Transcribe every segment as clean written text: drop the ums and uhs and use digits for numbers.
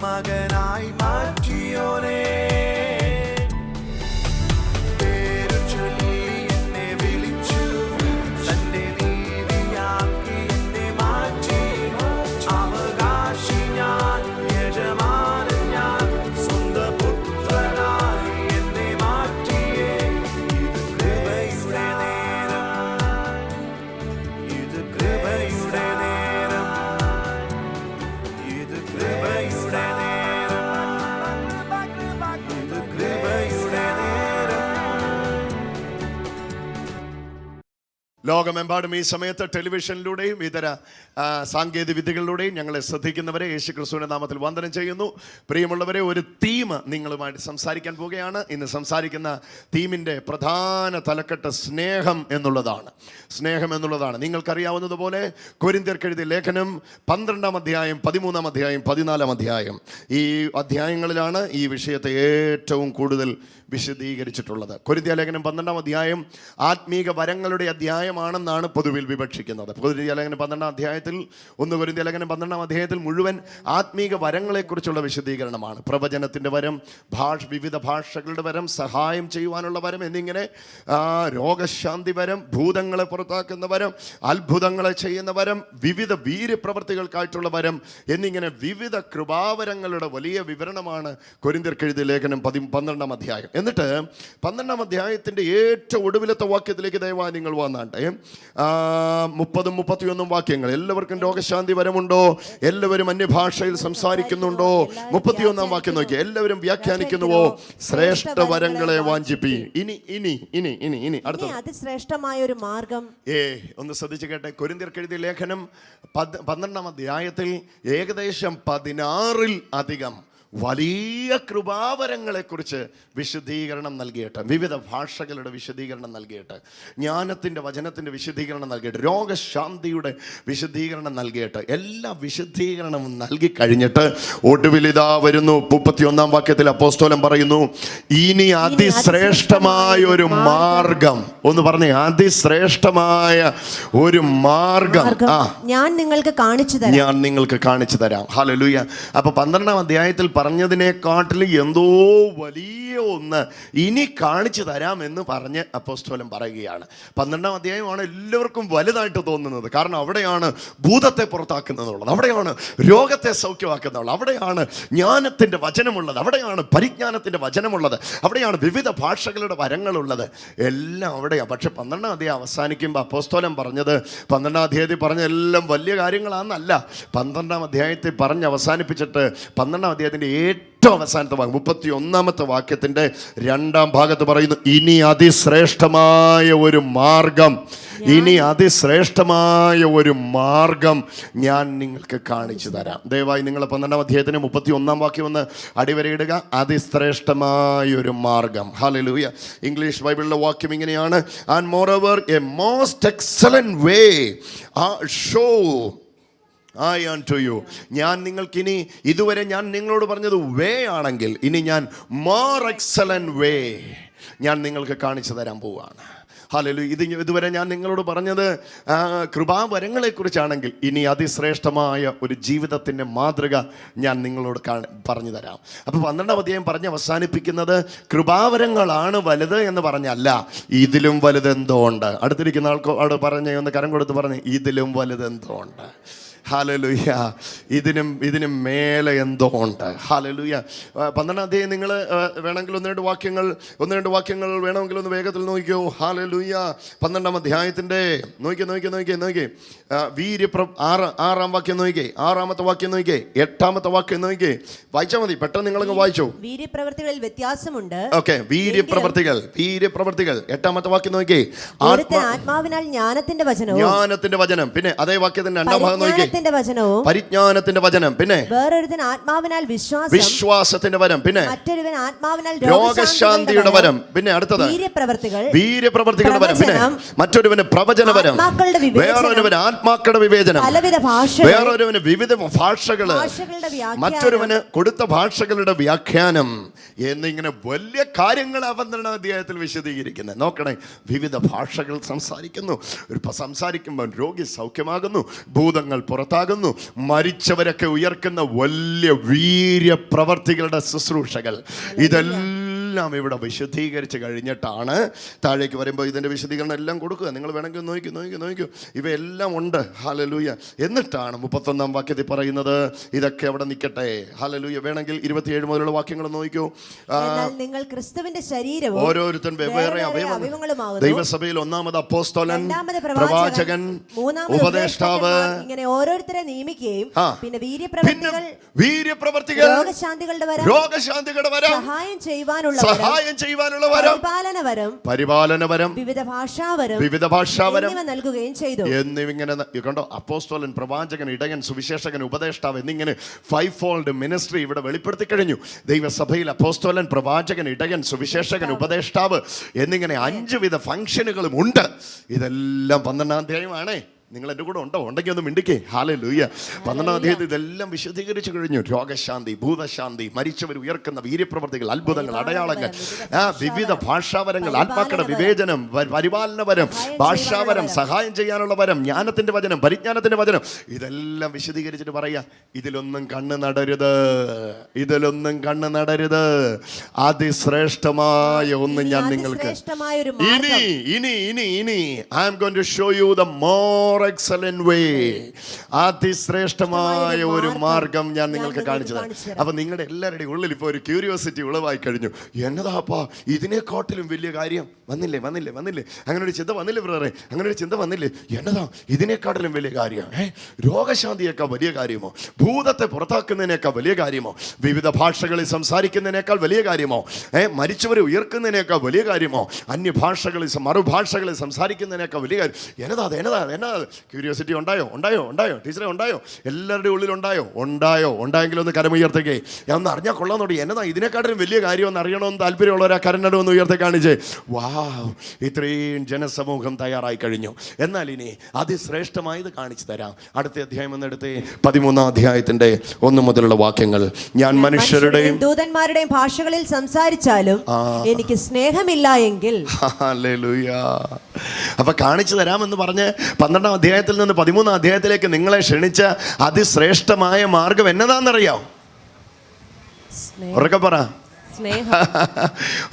മകനായി മാറ്റിയോനേ, ലോകമെമ്പാടും ഈ സമയത്ത് ടെലിവിഷനിലൂടെയും ഇതര സാങ്കേതിക വിദ്യകളിലൂടെയും ഞങ്ങളെ ശ്രദ്ധിക്കുന്നവരെ യേശു ക്രിസ്തുവിന്റെ നാമത്തിൽ വന്ദനം ചെയ്യുന്നു. പ്രിയമുള്ളവരെ, ഒരു തീം നിങ്ങളുമായിട്ട് സംസാരിക്കാൻ പോവുകയാണ്. ഇന്ന് സംസാരിക്കുന്ന തീമിൻ്റെ പ്രധാന തലക്കെട്ട് സ്നേഹം എന്നുള്ളതാണ്. സ്നേഹം എന്നുള്ളതാണ്. നിങ്ങൾക്കറിയാവുന്നതുപോലെ കൊരിന്ത്യർക്ക് എഴുതിയ ലേഖനം 12-ാം അധ്യായം, 13-ാം അധ്യായം, 14-ാം അധ്യായം, ഈ അധ്യായങ്ങളിലാണ് ഈ വിഷയത്തെ ഏറ്റവും കൂടുതൽ വിശദീകരിച്ചിട്ടുള്ളത്. കൊരിന്ത്യ ലേഖനം 12-ാം അധ്യായം ആത്മീക വരങ്ങളുടെ അധ്യായമാണെന്നാണ് പൊതുവിൽ വിവക്ഷിക്കുന്നത്. കൊരിന്ത്യ ലേഖനം 12-ാം അധ്യായത്തിൽ, 1 കൊരിന്ത്യ ലേഖനം 12-ാം അധ്യായത്തിൽ മുഴുവൻ ആത്മീക വരങ്ങളെക്കുറിച്ചുള്ള വിശദീകരണമാണ്. പ്രവചനത്തിൻ്റെ വരം, വിവിധ ഭാഷകളുടെ വരം, സഹായം ചെയ്യുവാനുള്ള വരം എന്നിങ്ങനെ രോഗശാന്തി വരം, ഭൂതങ്ങളെ പുറത്താക്കുന്ന വരം, അത്ഭുതങ്ങളെ ചെയ്യുന്ന വരം, വിവിധ വീര്യപ്രവർത്തികൾക്കായിട്ടുള്ള വരം എന്നിങ്ങനെ വിവിധ കൃപാവരങ്ങളുടെ വലിയ വിവരണമാണ് കൊരിന്ത്യർക്ക് എഴുതിയ ലേഖനം 12-ാം അധ്യായം. എന്നിട്ട് 12-ാം അധ്യായത്തിൻ്റെ ഏറ്റവും ഒടുവിലത്തെ വാക്യത്തിലേക്ക് ദയവായി നിങ്ങൾ വന്നാട്ടെ. 30-ഉം 31-ഉം വാക്യങ്ങൾ. എല്ലാവർക്കും രോഗശാന്തി വരമുണ്ടോ? എല്ലാവരും അന്യഭാഷയിൽ സംസാരിക്കുന്നുണ്ടോ? 31-ാം വാക്യം നോക്കി. എല്ലാവരും വ്യാഖ്യാനിക്കുന്നുവോ? ശ്രേഷ്ഠ വരങ്ങളെ വാഞ്ചിപ്പി. ഇനി അടുത്ത അതിശ്രേഷ്ഠമായ ഒരു മാർഗം. ഒന്ന് ശ്രദ്ധിച്ചു കേട്ടെ. കൊരിന്ത്യർക്ക് എഴുതിയ ലേഖനം 12-ാം അധ്യായത്തിൽ ഏകദേശം 16-ൽ അധികം വലിയ കൃപാവരങ്ങളെക്കുറിച്ച് വിശദീകരണം നൽകിയിട്ട്, വിവിധ ഭാഷകളുടെ വിശദീകരണം നൽകിയിട്ട്, ജ്ഞാനത്തിൻ്റെ വചനത്തിൻ്റെ വിശദീകരണം നൽകിയിട്ട്, രോഗശാന്തിയുടെ വിശദീകരണം നൽകിയിട്ട്, എല്ലാ വിശദീകരണവും നൽകി കഴിഞ്ഞിട്ട് ഒടുവിലിതാ വരുന്നു 31-ാം വാക്യത്തിൽ അപ്പോസ്തലൻ പറയുന്നു, ഇനി അതിശ്രേഷ്ഠമായ ഒരു മാർഗം. ഒന്ന് പറഞ്ഞേ, അതിശ്രേഷ്ഠമായ ഒരു മാർഗം ഞാൻ നിങ്ങൾക്ക് കാണിച്ചു തരാം. ഹല്ലേലൂയ. അപ്പൊ 12-ാം അധ്യായത്തിൽ പറഞ്ഞതിനെക്കാട്ടിലും എന്തോ വലിയ ഒന്ന് ഇനി കാണിച്ചു തരാമെന്ന് പറഞ്ഞ് അപ്പോസ്തലൻ പറയുകയാണ്. 12-ാം അധ്യായമാണ് എല്ലാവർക്കും വലുതായിട്ട് തോന്നുന്നത്. കാരണം അവിടെയാണ് ഭൂതത്തെ പുറത്താക്കുന്നതുള്ളത്, അവിടെയാണ് രോഗത്തെ സൗഖ്യമാക്കുന്നതുള്ളത്, അവിടെയാണ് ജ്ഞാനത്തിൻ്റെ വചനമുള്ളത്, അവിടെയാണ് പരിജ്ഞാനത്തിൻ്റെ വചനമുള്ളത്, അവിടെയാണ് വിവിധ ഭാഷകളുടെ വരങ്ങളുള്ളത്, എല്ലാം അവിടെയാണ്. പക്ഷെ 12-ാം അധ്യായം അവസാനിക്കുമ്പോൾ അപ്പോസ്തലൻ പറഞ്ഞത്, 12-ാം അധ്യായത്തിൽ പറഞ്ഞ എല്ലാം വലിയ കാര്യങ്ങളാണെന്നല്ല. 12-ാം അധ്യായത്തിൽ പറഞ്ഞ് അവസാനിപ്പിച്ചിട്ട് 12-ാം അധ്യായത്തിൻ്റെ ഏറ്റവും അവസാനത്തെ വാക്യം 31-ാമത്തെ വാക്യത്തിൻ്റെ 2-ാം ഭാഗത്ത് പറയുന്നു, ഇനി അതിശ്രേഷ്ഠമായ ഒരു മാർഗം, ഇനി അതിശ്രേഷ്ഠമായ ഒരു മാർഗം ഞാൻ നിങ്ങൾക്ക് കാണിച്ചു തരാം. ദയവായി നിങ്ങൾ 12-ാം അധ്യായത്തിന് 31-ാം വാക്യം ഒന്ന് അടിവരയിടുക. അതിശ്രേഷ്ഠമായ ഒരു മാർഗം. ഹല്ലേലൂയ. ഇംഗ്ലീഷ് ബൈബിളിലെ വാക്യം ഇങ്ങനെയാണ്, and moreover A most excellent way show I unto you. ഞാൻ നിങ്ങൾക്കിനി, ഇതുവരെ ഞാൻ നിങ്ങളോട് പറഞ്ഞത് വേ ആണെങ്കിൽ, ഇനി ഞാൻ മോർ എക്സലന്റ് വേ ഞാൻ നിങ്ങൾക്ക് കാണിച്ചു തരാൻ പോവുകയാണ്. ഹല്ലേലൂയ. ഇതുവരെ ഞാൻ നിങ്ങളോട് പറഞ്ഞത് കൃപാവരങ്ങളെക്കുറിച്ചാണെങ്കിൽ, ഇനി അതിശ്രേഷ്ഠമായ ഒരു ജീവിതത്തിൻ്റെ മാതൃക ഞാൻ നിങ്ങളോട് പറഞ്ഞു തരാം. അപ്പോൾ 12-ാം അധ്യായം പറഞ്ഞ് അവസാനിപ്പിക്കുന്നത് കൃപാവരങ്ങളാണ് വലുത് എന്ന് പറഞ്ഞല്ല, ഇതിലും വലുതെന്തോ ഉണ്ട്. അടുത്തിരിക്കുന്ന ആൾക്കോട് പറഞ്ഞ് ഒന്ന് കരം കൊടുത്ത് പറഞ്ഞ്, ഇതിലും വലുതെന്തോ ഉണ്ട്. ഹല്ലേലൂയ. ഇതിനും മേലെ എന്തോ ഉണ്ട്. ഹല്ലേലൂയ. 12-ാം അധ്യായം നിങ്ങൾ വേണമെങ്കിൽ ഒന്ന് രണ്ട് വാക്യങ്ങൾ വേണമെങ്കിൽ ഒന്ന് വേഗത്തിൽ നോക്കിക്കോ. ഹല്ലേലൂയ. 12-ാം അധ്യായത്തിൻ്റെ നോക്കി 6-ാം വാക്യം നോക്കിക്കേ, 6-ാമത്തെ വാക്യം നോക്കിക്കേ, 8-ാമത്തെ വാക്യം നോക്കിക്കേ. വായിച്ചാൽ മതി, പെട്ടെന്ന് നിങ്ങളങ്ങ് വായിച്ചോ. വീര്യപ്രവർത്തികളിൽ വ്യത്യാസമുണ്ട്. ഓക്കെ, വീര്യപ്രവർത്തികൾ 8-ാമത്തെ വാക്യം നോക്കിക്കേ. ആത്മാവിനാൽ ജ്ഞാനത്തിന്റെ വചനം. പിന്നെ അതേ വാക്യത്തിന്റെ 2-ാം ഭാഗം നോക്കിക്കേ, പരിജ്ഞാനത്തിന്റെ വചനം. പിന്നെ വേറൊരുവൻ ആത്മാവിനാൽ വിശ്വാസത്തിന്റെ വരം. പിന്നെ മറ്റൊരുവൻ ആത്മാവിനാൽ രോഗശാന്തിയുടെ വരം. പിന്നെ അടുത്തത് വീര്യപ്രവർത്തികളുടെ വരം. പിന്നെ മറ്റൊരുവന് പ്രവചന വരം, വേറൊരുവന് ആത്മാക്കളുടെ വിവേചനം, വേറൊരുവന് വിവിധ ഭാഷകള്, മറ്റൊരുവന് കൊടുത്ത ഭാഷകളുടെ വ്യാഖ്യാനം എന്നിങ്ങനെ വലിയ കാര്യങ്ങൾ 12-ാം അധ്യായത്തിൽ വിശദീകരിക്കുന്നത്. നോക്കണേ, വിവിധ ഭാഷകൾ സംസാരിക്കുമ്പോൾ രോഗി സൗഖ്യമാകുന്നു, ഭൂതങ്ങൾ പുറത്താകുന്നു, പുറത്താകുന്നു. മരിച്ചവരൊക്കെ ഉയർക്കുന്ന വലിയ വീര്യപ്രവർത്തികളുടെ ശുശ്രൂഷകൾ ഇതെല്ലാം ഇവിടെ വിശദീകരിച്ച് കഴിഞ്ഞിട്ടാണ് താഴേക്ക് വരുമ്പോൾ ഇതിൻ്റെ വിശദീകരണം എല്ലാം കൊടുക്കുക. നിങ്ങൾ വേണമെങ്കിൽ നോക്കൂ ഇവയെല്ലാം ഉണ്ട്. ഹല്ലേലൂയ. എന്നിട്ടാണ് 31-ാം വാക്യത്തിൽ പറയുന്നത് ഇതൊക്കെ അവിടെ നിൽക്കട്ടെ. ഹല്ലേലൂയ. വേണമെങ്കിൽ 27 മുതലുള്ള വാക്യങ്ങൾ നോക്കൂ. നിങ്ങൾ ക്രിസ്തുവിന്റെ ശരീരവും ഓരോരുത്തൻ വെവ്വേറെ അവയവങ്ങളുമാകുന്നു. ദൈവസഭയിൽ ഒന്നാമത് അപ്പോസ്തലൻ, പ്രവാചകൻ, ഉപദേഷ്ടാവ്, ഇങ്ങനെ ഓരോരുത്തരെ നിയമിക്കുകയും പിന്നെ വീര്യപ്രവർത്തികൾ, രോഗശാന്തികളുടെ വരം, സഹായം ചെയ്യുവാനുള്ള വരം, പരിപാലന വരം, വിവിധ ഭാഷാവരം നൽകുകയും ചെയ്തു. എന്നിങ്ങനെ കണ്ടോ, അപ്പോസ്തലൻ, പ്രവാചകൻ, ഇടയൻ, സുവിശേഷകൻ, ഉപദേഷ്ടാവ് എന്നിങ്ങനെ 5-fold മിനിസ്ട്രി ഇവിടെ വെളിപ്പെടുത്തി കഴിഞ്ഞു. ദൈവസഭയിൽ അപ്പോസ്തലൻ, പ്രവാചകൻ, ഇടയൻ, സുവിശേഷകൻ, ഉപദേഷ്ടാവ് എന്നിങ്ങനെ 5 വിധ ഫംഗ്ഷനുകളും ഉണ്ട്. ഇതെല്ലാം 12-ാം അധ്യായമാണേ. നിങ്ങൾ എൻ്റെ കൂടെ ഉണ്ടെങ്കിൽ ഒന്ന് മിണ്ടിക്കേ. ഹല്ലേലൂയ. 12-ാം അധ്യായത്തിൽ ഇതെല്ലാം വിശദീകരിച്ചു കഴിഞ്ഞു. രോഗശാന്തി, ഭൂതശാന്തി, മരിച്ചവർ ഉയർക്കുന്ന വീര്യപ്രവർത്തികൾ, അത്ഭുതങ്ങൾ, അടയാളങ്ങൾ, വിവിധ ഭാഷാവരങ്ങൾ, ആത്മാക്കളുടെ വിവേചനം, പരിപാലന വരം, ഭാഷാവരം, സഹായം ചെയ്യാനുള്ള വരം, ജ്ഞാനത്തിന്റെ വചനം, പരിജ്ഞാനത്തിന്റെ വചനം, ഇതെല്ലാം വിശദീകരിച്ചിട്ട് പറയാ ഇതിലൊന്നും കണ്ണ് നടരുത്. അതിശ്രേഷ്ഠമായ ഒന്ന് ഞാൻ നിങ്ങൾക്ക് ഇനി I am going to show you the more excellent way. അതിശ്രേഷ്ഠമായ ഒരു മാർഗം ഞാൻ നിങ്ങൾക്ക് കാണിച്ചു തരാം. അപ്പൊ നിങ്ങളുടെ എല്ലാവരുടെയും ഉള്ളിൽ ഇപ്പോൾ ഒരു ക്യൂരിയോസിറ്റി ഉളവായി കഴിഞ്ഞു. എന്നതാപ്പാ ഇതിനെക്കാട്ടിലും വലിയ കാര്യം വന്നില്ലേ? അങ്ങനെ ഒരു ചിന്ത വന്നില്ലേ ബ്രദറെ? അങ്ങനെ ഒരു ചിന്ത വന്നില്ലേ? എന്നതാ ഇതിനെക്കാട്ടിലും വലിയ കാര്യം? രോഗശാന്തിയേക്കാൾ വലിയ കാര്യമോ? ഭൂതത്തെ പുറത്താക്കുന്നതിനേക്കാൾ വലിയ കാര്യമോ? വിവിധ ഭാഷകളിൽ സംസാരിക്കുന്നതിനേക്കാൾ വലിയ കാര്യമോ? മരിച്ചവരെ ഉയർക്കുന്നതിനേക്കാൾ വലിയ കാര്യമോ? അന്യഭാഷകളിൽ മറുഭാഷകളിൽ സംസാരിക്കുന്നതിനേക്കാൾ വലിയ കാര്യം? എന്നതാ ക്യൂരിയോസിറ്റി ഉണ്ടായോ ടീച്ചറെ? ഉണ്ടായോ? എല്ലാവരുടെയും ഉള്ളിൽ ഉണ്ടായെങ്കിൽ ഒന്ന് കരമുയർത്തേക്കേ. ഞാൻ ഒന്ന് അറിഞ്ഞാൽ കൊള്ളാന്നോടി. എന്നതാ ഇതിനെക്കാട്ടിലും വലിയ കാര്യമെന്ന് അറിയണമെന്ന് താല്പര്യമുള്ളവരാ കരനട ഒന്ന് ഉയർത്തി കാണിച്ചേ. വാവ്, ഇത്രയും ജനസമൂഹം തയ്യാറായി കഴിഞ്ഞു. എന്നാൽ ഇനി അതിശ്രേഷ്ഠമായത് കാണിച്ചു തരാം. അടുത്ത അധ്യായം എന്നെടുത്തേ, 13-ാം അധ്യായത്തിന്റെ 1 മുതലുള്ള വാക്യങ്ങൾ. ഞാൻ മനുഷ്യരുടെയും ദൂതന്മാരുടെയും ഭാഷകളിൽ സംസാരിച്ചാലും എനിക്ക് സ്നേഹമില്ല എങ്കിൽ. ഹല്ലേലൂയ. അപ്പൊ കാണിച്ചു തരാമെന്ന് പറഞ്ഞ് 12-ാം അധ്യായത്തിൽ നിന്ന് 13-ാം അധ്യായത്തിലേക്ക് നിങ്ങളെ ക്ഷണിച്ച അതിശ്രേഷ്ഠമായ മാർഗം എന്നതാണെന്നറിയാം? ഉറക്കെ പറ.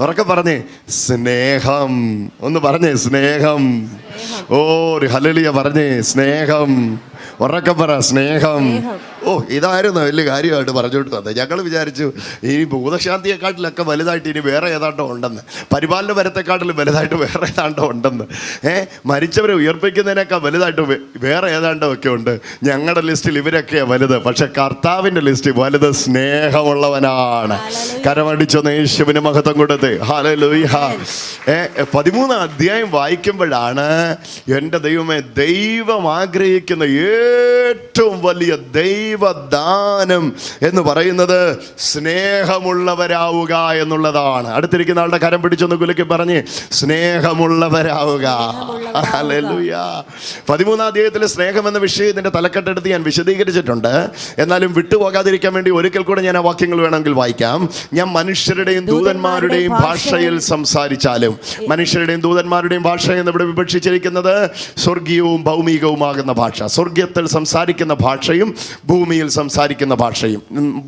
ഉറക്കെ പറഞ്ഞേ, സ്നേഹം. ഒന്ന് പറഞ്ഞേ, സ്നേഹം. ഓ ഹല്ലേലൂയ പറഞ്ഞേ, സ്നേഹം. ഉറക്കെ പറ, സ്നേഹം. ഇതായിരുന്നു വലിയ കാര്യമായിട്ട് പറഞ്ഞുകൊണ്ട് വന്നത്. ഞങ്ങൾ വിചാരിച്ചു ഈ ഭൂതശാന്തിയെക്കാട്ടിലൊക്കെ വലുതായിട്ട് ഇനി വേറെ ഏതാണ്ടോ ഉണ്ടെന്ന്, പരിപാലന വരത്തെക്കാട്ടിലും വലുതായിട്ട് വേറെ ഏതാണ്ടോ ഉണ്ടെന്ന്, മരിച്ചവരെ ഉയർപ്പിക്കുന്നതിനേക്കാൾ വലുതായിട്ട് വേറെ ഏതാണ്ടോ ഒക്കെ ഉണ്ട്. ഞങ്ങളുടെ ലിസ്റ്റിൽ ഇവരൊക്കെയാണ് വലുത്. പക്ഷെ കർത്താവിൻ്റെ ലിസ്റ്റിൽ വലുത് സ്നേഹമുള്ളവനാണ്. കരമടിച്ചൊന്ന് യേശുവിന് മഹത്വം കൊടുത്ത്. ഹല്ലേലൂയ. 13-ാം അധ്യായം വായിക്കുമ്പോഴാണ് എൻ്റെ ദൈവമേ, ദൈവം ആഗ്രഹിക്കുന്ന ഏറ്റവും വലിയ ദൈവദാനം എന്ന് പറയുന്നത് സ്നേഹമുള്ളവരാവുക എന്നുള്ളതാണ്. അടുത്തിരിക്കുന്ന ആളുടെ കരം പിടിച്ചൊന്ന് കുലുക്കി പറഞ്ഞ്, സ്നേഹമുള്ളവരാവുക. ഹല്ലേലൂയ. 13-ാം അധ്യായത്തിലെ സ്നേഹം എന്ന വിഷയം ഇതിന്റെ തലക്കെട്ടെടുത്ത് ഞാൻ വിശദീകരിച്ചിട്ടുണ്ട്. എന്നാലും വിട്ടുപോകാതിരിക്കാൻ വേണ്ടി ഒരിക്കൽ കൂടെ ഞാൻ ആ വാക്യങ്ങൾ വേണമെങ്കിൽ വായിക്കാം. ഞാൻ മനുഷ്യരുടെയും ദൂതന്മാരുടെയും ഭാഷയിൽ സംസാരിച്ചാലും. മനുഷ്യരുടെയും ദൂതന്മാരുടെയും ഭാഷ എന്ന് ഇവിടെ വിവക്ഷിച്ചിരിക്കുന്നത് സ്വർഗീയവും ഭൗമികവുമാകുന്ന ഭാഷ. സ്വർഗത്തിൽ സംസാരിക്കുന്ന ഭാഷയും ഭൂമിയിൽ സംസാരിക്കുന്ന ഭാഷയും.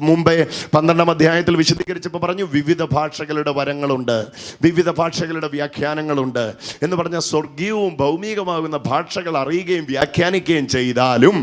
മുമ്പേ 12-ാം അധ്യായത്തിൽ വിശദീകരിച്ചപ്പോൾ പറഞ്ഞു വിവിധ ഭാഷകളുടെ വരങ്ങളുണ്ട്, വിവിധ ഭാഷകളുടെ വ്യാഖ്യാനങ്ങളുണ്ട് എന്ന് പറഞ്ഞാൽ സ്വർഗീയവും ഭൗമികമാകുന്ന ഭാഷകൾ അറിയുകയും വ്യാഖ്യാനിക്കുകയും ചെയ്താലും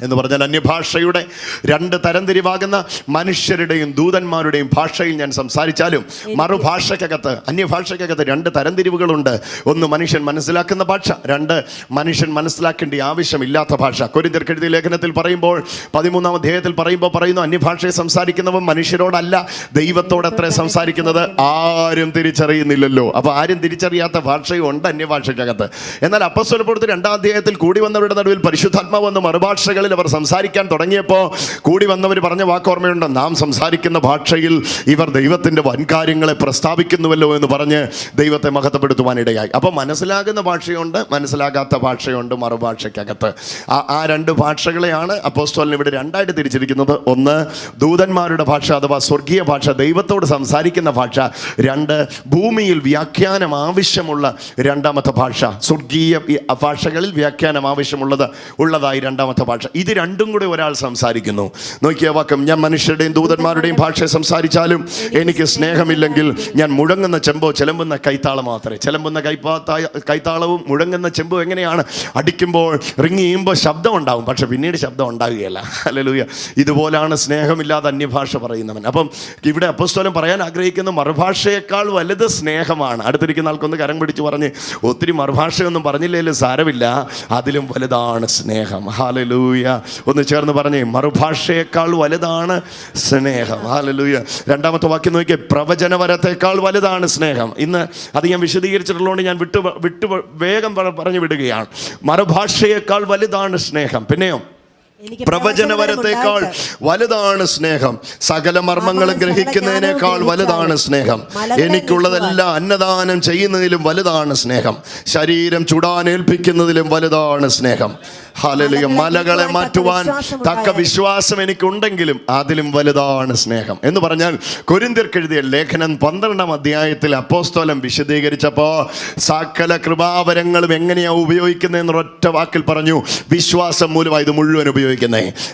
എന്ന് പറഞ്ഞാൽ അന്യഭാഷയുടെ 2 തരംതിരിവാകുന്ന മനുഷ്യരുടെയും ദൂതന്മാരുടെയും ഭാഷയിൽ ഞാൻ സംസാരിച്ചാലും മറുഭാഷയ്ക്കകത്ത്, അന്യഭാഷയ്ക്കകത്ത് 2 തരംതിരിവുകളുണ്ട്. ഒന്ന് മനുഷ്യൻ മനസ്സിലാക്കുന്ന ഭാഷ, 2 മനുഷ്യൻ മനസ്സിലാക്കേണ്ട ആവശ്യമില്ലാത്ത ഭാഷ. കൊരിന്ത്യർക്ക് എഴുതിയ ലേഖനത്തിൽ പറയുമ്പോൾ 13-ാം അധ്യായത്തിൽ പറയുന്നു അന്യഭാഷയെ സംസാരിക്കുന്നവൻ മനുഷ്യരോടല്ല ദൈവത്തോടത്ര സംസാരിക്കുന്നത്. ആരും തിരിച്ചറിയുന്നില്ലല്ലോ. അപ്പോൾ ആരും തിരിച്ചറിയാത്ത ഭാഷയും ഉണ്ട് അന്യഭാഷയ്ക്കകത്ത്. എന്നാൽ അപ്പോസ്തലപ്രവൃത്തി 2-ാം അധ്യായത്തിൽ കൂടി വന്നവരുടെ നടുവിൽ പരിശുദ്ധാത്മാവ് വന്ന് മറുഭാഷകളിൽ അവർ സംസാരിക്കാൻ തുടങ്ങിയപ്പോൾ കൂടി വന്നവർ പറഞ്ഞ വാക്കോർമ്മയുണ്ട്, നാം സംസാരിക്കുന്ന ഭാഷയിൽ ഇവർ ദൈവത്തിൻ്റെ വൻകാര്യങ്ങളെ പ്രസ്താവിക്കുന്നുവല്ലോ എന്ന് പറഞ്ഞ് ദൈവത്തെ മഹത്വപ്പെടുത്തുവാനിടയായി. അപ്പോൾ മനസ്സിലാകുന്ന ഭാഷയുണ്ട്, മനസ്സിലാകാത്ത ഭാഷയുണ്ട് മറുഭാഷയ്ക്കകത്ത്. ആ 2 ഭാഷകളെയാണ് അപ്പോസ്തലൻ ഇവിടെ 2ആയിട്ട് തിരിച്ചിരിക്കുന്നത്. ഒന്ന് ദൂതന്മാരുടെ ഭാഷ അഥവാ സ്വർഗീയ ഭാഷ, ദൈവത്തോട് സംസാരിക്കുന്ന ഭാഷ. 2 ഭൂമിയിൽ വ്യാഖ്യാനം ആവശ്യമുള്ള 2ാമത്തെ ഭാഷ, സ്വർഗീയ ഭാഷകളിൽ വ്യാഖ്യാനം ആവശ്യമുള്ളതായി 2ാമത്തെ ഭാഷ. ഇത് രണ്ടും കൂടെ ഒരാൾ സംസാരിക്കുന്നു. നോക്കിയ വാക്യം, ഞാൻ മനുഷ്യരുടെയും ദൂതന്മാരുടെയും ഭാഷ സംസാരിച്ചാലും എനിക്ക് സ്നേഹമില്ലെങ്കിൽ ഞാൻ മുഴങ്ങുന്ന ചെമ്പോ ചിലമ്പുന്ന കൈത്താളം മാത്രമേ. ചിലമ്പുന്ന കൈത്താളവും മുഴങ്ങുന്ന ചെമ്പും എങ്ങനെയാണ്? അടിക്കുമ്പോൾ റിങ് ചെയ്യുമ്പോൾ ശബ്ദം ഉണ്ടാവും, പക്ഷെ പിന്നീട് ശബ്ദം ഉണ്ടാകുകയില്ല. ഹല്ലേലൂയ. ഇതുപോലാണ് സ്നേഹമില്ലാതെ അന്യഭാഷ പറയുന്നവൻ. അപ്പം ഇവിടെ അപ്പോസ്തലൻ പറയാൻ ആഗ്രഹിക്കുന്ന മറുഭാഷയേക്കാൾ വലുത് സ്നേഹമാണ്. അടുത്തിരിക്കുന്ന ആൾക്കൊന്ന് കരം പിടിച്ച് പറഞ്ഞ്, ഒത്തിരി മറുഭാഷയൊന്നും പറഞ്ഞില്ലേലും സാരമില്ല, അതിലും വലുതാണ് സ്നേഹം. ഹല്ലേലൂയ. ഒന്ന് ചേർന്ന് പറഞ്ഞേ, മറുഭാഷയേക്കാൾ വലുതാണ് സ്നേഹം. ഹല്ലേലൂയ. രണ്ടാമത്തെ വാക്യം നോക്കിയേ, പ്രവചനവരത്തേക്കാൾ വലുതാണ് സ്നേഹം. ഇന്ന് അത് ഞാൻ വിശദീകരിച്ചിട്ടുള്ളതുകൊണ്ട് ഞാൻ വിട്ടു വേഗം പറഞ്ഞു വിടുകയാണ്. മറുഭാഷയേക്കാൾ വലുതാണ് സ്നേഹം. പിന്നെയോ പ്രവചനവരത്തേക്കാൾ വലുതാണ് സ്നേഹം. സകല മർമ്മങ്ങളും ഗ്രഹിക്കുന്നതിനേക്കാൾ വലുതാണ് സ്നേഹം. എനിക്കുള്ളതെല്ലാം അന്നദാനം ചെയ്യുന്നതിലും വലുതാണ് സ്നേഹം. ശരീരം ചുടാനേൽപ്പിക്കുന്നതിലും വലുതാണ് സ്നേഹം. ഹല്ലേലൂയ. മലകളെ മാറ്റുവാൻ തക്ക വിശ്വാസം എനിക്കുണ്ടെങ്കിലും അതിലും വലുതാണ് സ്നേഹം. എന്ന് പറഞ്ഞാൽ കൊരിന്ത്യർക്ക് എഴുതിയ ലേഖനം 12-ാം അധ്യായത്തിൽ അപ്പോസ്തലൻ വിശദീകരിച്ചപ്പോൾ സകല കൃപാവരങ്ങളും എങ്ങനെയാ ഉപയോഗിക്കുന്നതെന്ന് ഒറ്റ വാക്കിൽ പറഞ്ഞു, വിശ്വാസം മൂലമാണ് ഇത് മുഴുവൻ ഉപയോഗിക്കുന്നത്.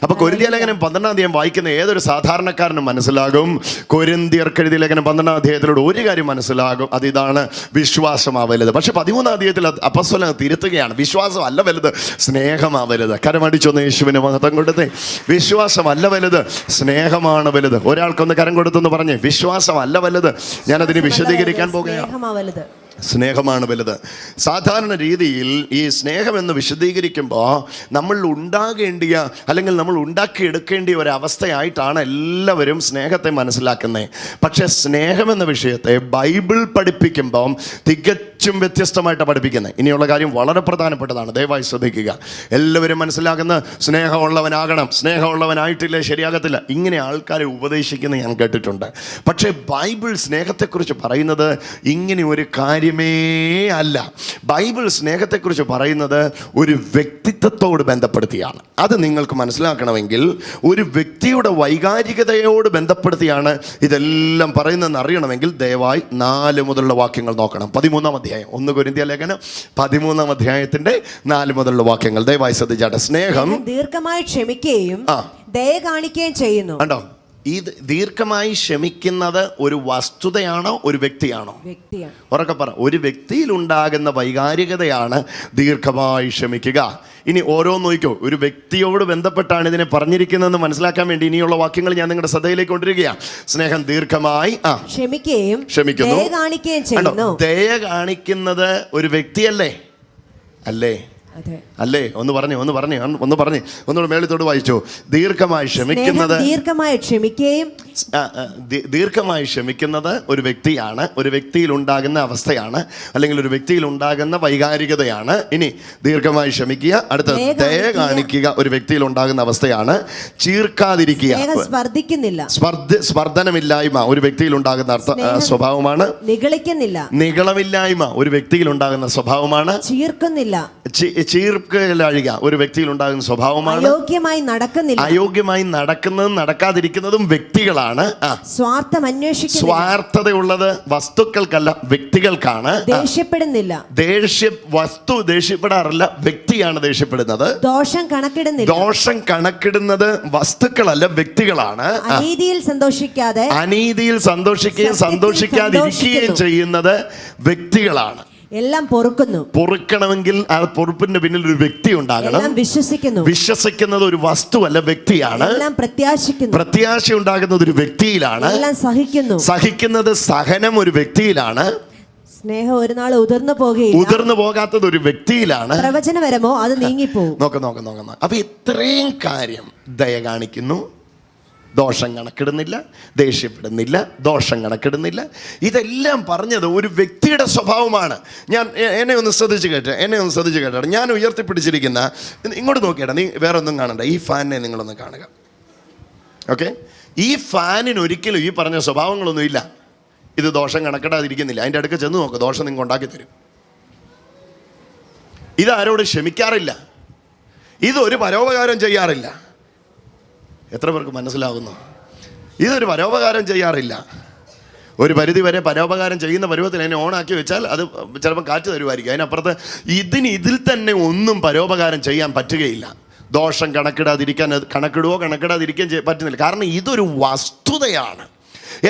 അപ്പൊ കൊരിന്ത്യ ലേഖനം 12-ാം അധ്യായം വായിക്കുന്ന ഏതൊരു സാധാരണക്കാരനും മനസ്സിലാകും, കൊരിന്ത്യർക്ക് എഴുതിയ ലേഖനം 12-ാം അധ്യായത്തിലൂടെ ഒരു കാര്യം മനസ്സിലാകും, അത് ഇതാണ്, വിശ്വാസമാ വലുത്. പക്ഷെ 13-ാം അധ്യായത്തിൽ അപ്പോസ്തലൻ തിരുത്തുകയാണ്, വിശ്വാസം അല്ല വലുത്, സ്നേഹം വലുത്. കരമടിച്ചൊന്ന് യേശുവിന് മഹത്വം കൊടുത്തേ. വിശ്വാസമല്ല വലുത്, സ്നേഹമാണ് വലുത്. ഒരാൾക്കൊന്ന് കരം കൊടുത്തെന്ന് പറഞ്ഞേ, വിശ്വാസമല്ല വലുത്, ഞാനതിന് വിശദീകരിക്കാൻ പോകുകയാണ്. സ്നേഹമാണ് വലുത്. സാധാരണ രീതിയിൽ ഈ സ്നേഹമെന്ന് വിശദീകരിക്കുമ്പോൾ നമ്മൾ ഉണ്ടാകേണ്ടിയ അല്ലെങ്കിൽ നമ്മൾ ഉണ്ടാക്കിയെടുക്കേണ്ടിയ ഒരവസ്ഥയായിട്ടാണ് എല്ലാവരും സ്നേഹത്തെ മനസ്സിലാക്കുന്നത്. പക്ഷേ സ്നേഹമെന്ന വിഷയത്തെ ബൈബിൾ പഠിപ്പിക്കുമ്പം തികച്ചും വ്യത്യസ്തമായിട്ട് പഠിപ്പിക്കുന്നത്. ഇനിയുള്ള കാര്യം വളരെ പ്രധാനപ്പെട്ടതാണ്, ദയവായി ശ്രദ്ധിക്കുക. എല്ലാവരും മനസ്സിലാക്കുന്ന സ്നേഹമുള്ളവനാകണം, സ്നേഹമുള്ളവനായിട്ടില്ലേ ശരിയാകത്തില്ല, ഇങ്ങനെ ആൾക്കാരെ ഉപദേശിക്കുന്നത് ഞാൻ കേട്ടിട്ടുണ്ട്. പക്ഷേ ബൈബിൾ സ്നേഹത്തെക്കുറിച്ച് പറയുന്നത് ഇങ്ങനെ ഒരു കാര്യമേ അല്ല. ബൈബിൾ സ്നേഹത്തെക്കുറിച്ച് പറയുന്നത് ഒരു വ്യക്തിത്വത്തോട് ബന്ധപ്പെടുത്തിയാണ്. അത് നിങ്ങൾക്ക് മനസ്സിലാക്കണമെങ്കിൽ ഒരു വ്യക്തിയുടെ വൈകാരികതയോട് ബന്ധപ്പെടുത്തിയാണ് ഇതെല്ലാം പറയുന്നതെന്ന് അറിയണമെങ്കിൽ ദയവായി 4 മുതലുള്ള വാക്യങ്ങൾ നോക്കണം. 13-ാം അധ്യായം 1 കൊരിന്ത്യ ലേഖനം 13-ാം അധ്യായത്തിന്റെ 4 മുതലുള്ള വാക്യങ്ങൾ ദയവായി ശ്രദ്ധിച്ചാട്ടെ. സ്നേഹം ദീർഘമായി ക്ഷമിക്കുകയും ദയ കാണിക്കുകയും ചെയ്യുന്നു. കണ്ടോ, ഈ ദീർഘമായി ക്ഷമിക്കുന്നത് ഒരു വസ്തുതയാണോ ഒരു വ്യക്തിയാണോ? വ്യക്തിയാണ്. ഉറക്കെ പറ, ഒരു വ്യക്തിയിൽ ഉണ്ടാകുന്ന വൈകാരികതയാണ് ദീർഘമായി ക്ഷമിക്കുക. ഇനി ഓരോന്ന് നോക്കിക്കോ, ഒരു വ്യക്തിയോട് ബന്ധപ്പെട്ടാണ് ഇതിനെ പറഞ്ഞിരിക്കുന്നതെന്ന് മനസ്സിലാക്കാൻ വേണ്ടി ഇനിയുള്ള വാക്യങ്ങൾ ഞാൻ നിങ്ങളുടെ ശ്രദ്ധയിലേക്ക് കൊണ്ടിരിക്കുകയാണ്. സ്നേഹം ദീർഘമായി ക്ഷമിക്കുന്നു, ദയ കാണിക്കുന്നത് ഒരു വ്യക്തിയല്ലേ? അല്ലേ? അല്ലേ? ഒന്നുകൂടെ മേളിത്തോട് വായിച്ചോ. ദീർഘമായി ക്ഷമിക്കുന്നത് ഒരു വ്യക്തിയാണ്, ഒരു വ്യക്തിയിൽ ഉണ്ടാകുന്ന അവസ്ഥയാണ്, അല്ലെങ്കിൽ ഒരു വ്യക്തിയിൽ ഉണ്ടാകുന്ന വൈകാരികതയാണ്. ഇനി ദീർഘമായി ക്ഷമിക്കുക, അടുത്ത ദയ കാണിക്കുക ഒരു വ്യക്തിയിൽ ഉണ്ടാകുന്ന അവസ്ഥയാണ്. ചീർക്കാതിരിക്കുക, സ്പർദ്ധനമില്ലായ്മ ഒരു വ്യക്തിയിൽ ഉണ്ടാകുന്ന സ്വഭാവമാണ്. നിഗളമില്ലായ്മ ഒരു വ്യക്തിയിൽ ഉണ്ടാകുന്ന സ്വഭാവമാണ്. ചീർക്കലാഴിക ഒരു വ്യക്തിയിൽ ഉണ്ടാകുന്ന സ്വഭാവമാണ്. അയോഗ്യമായി നടക്കുന്നതും നടക്കാതിരിക്കുന്നതും വ്യക്തികളാണ്. സ്വാർത്ഥതയുള്ളത് വസ്തുക്കൾക്കല്ല, വ്യക്തികൾക്കാണ്. വസ്തു ദേഷ്യപ്പെടാറില്ല, വ്യക്തിയാണ് ദേഷ്യപ്പെടുന്നത്. ദോഷം കണക്കിടുന്നത് വസ്തുക്കളല്ല, വ്യക്തികളാണ്. അനീതിയിൽ സന്തോഷിക്കുകയും സന്തോഷിക്കാതിരിക്കുകയും ചെയ്യുന്നത് വ്യക്തികളാണ്. എല്ലാം പൊറുക്കണമെങ്കിൽ ആ പൊറുപ്പിന്റെ പിന്നിൽ ഒരു വ്യക്തി ഉണ്ടാകണം. വിശ്വസിക്കുന്നത് ഒരു വസ്തുവല്ല, വ്യക്തിയാണ്. പ്രത്യാശ ഉണ്ടാകുന്നത് ഒരു വ്യക്തിയിലാണ്. സഹിക്കുന്നത് സഹനം ഒരു വ്യക്തിയിലാണ്. സ്നേഹം ഒരു നാൾ ഉതിർന്നു പോകാത്തത് ഒരു വ്യക്തിയിലാണ്. പ്രവചനപരമോ അത് നീങ്ങിപ്പോകും. നോക്കാം. അപ്പൊ ഇത്രയും കാര്യം ദയ കാണിക്കുന്നു, ദോഷം കണക്കിടുന്നില്ല, ദേഷ്യപ്പെടുന്നില്ല, ദോഷം കണക്കിടുന്നില്ല. ഇതെല്ലാം പറഞ്ഞത് ഒരു വ്യക്തിയുടെ സ്വഭാവമാണ്. എന്നെ ഒന്ന് ശ്രദ്ധിച്ച് കേട്ടോ. ഞാൻ ഉയർത്തിപ്പിടിച്ചിരിക്കുന്ന, ഇങ്ങോട്ട് നോക്കിയാട്ടെ, നീ വേറെ ഒന്നും കാണണ്ട, ഈ ഫാനിനെ നിങ്ങളൊന്ന് കാണുക. ഓക്കെ, ഈ ഫാനിന് ഒരിക്കലും ഈ പറഞ്ഞ സ്വഭാവങ്ങളൊന്നും ഇല്ല. ഇത് ദോഷം കണക്കിടാതിരിക്കുന്നില്ല. അതിൻ്റെ അടുക്ക ചെന്ന് നോക്ക്, ദോഷം നിങ്ങൾ ഉണ്ടാക്കി തരും. ഇതാരോട് ക്ഷമിക്കാറില്ല, ഇതൊരു പരോപകാരം ചെയ്യാറില്ല. എത്ര പേർക്ക് മനസ്സിലാകുന്നു? ഇതൊരു പരോപകാരം ചെയ്യാറില്ല. ഒരു പരിധി വരെ പരോപകാരം ചെയ്യുന്ന പരുവത്തിൽ അതിനെ ഓണാക്കി വെച്ചാൽ അത് ചിലപ്പോൾ കാറ്റ് തരുമായിരിക്കും. അതിനപ്പുറത്ത് ഇതിൽ തന്നെ ഒന്നും പരോപകാരം ചെയ്യാൻ പറ്റുകയില്ല. ദോഷം കണക്കിടാതിരിക്കാൻ പറ്റുന്നില്ല. കാരണം ഇതൊരു വസ്തുതയാണ്.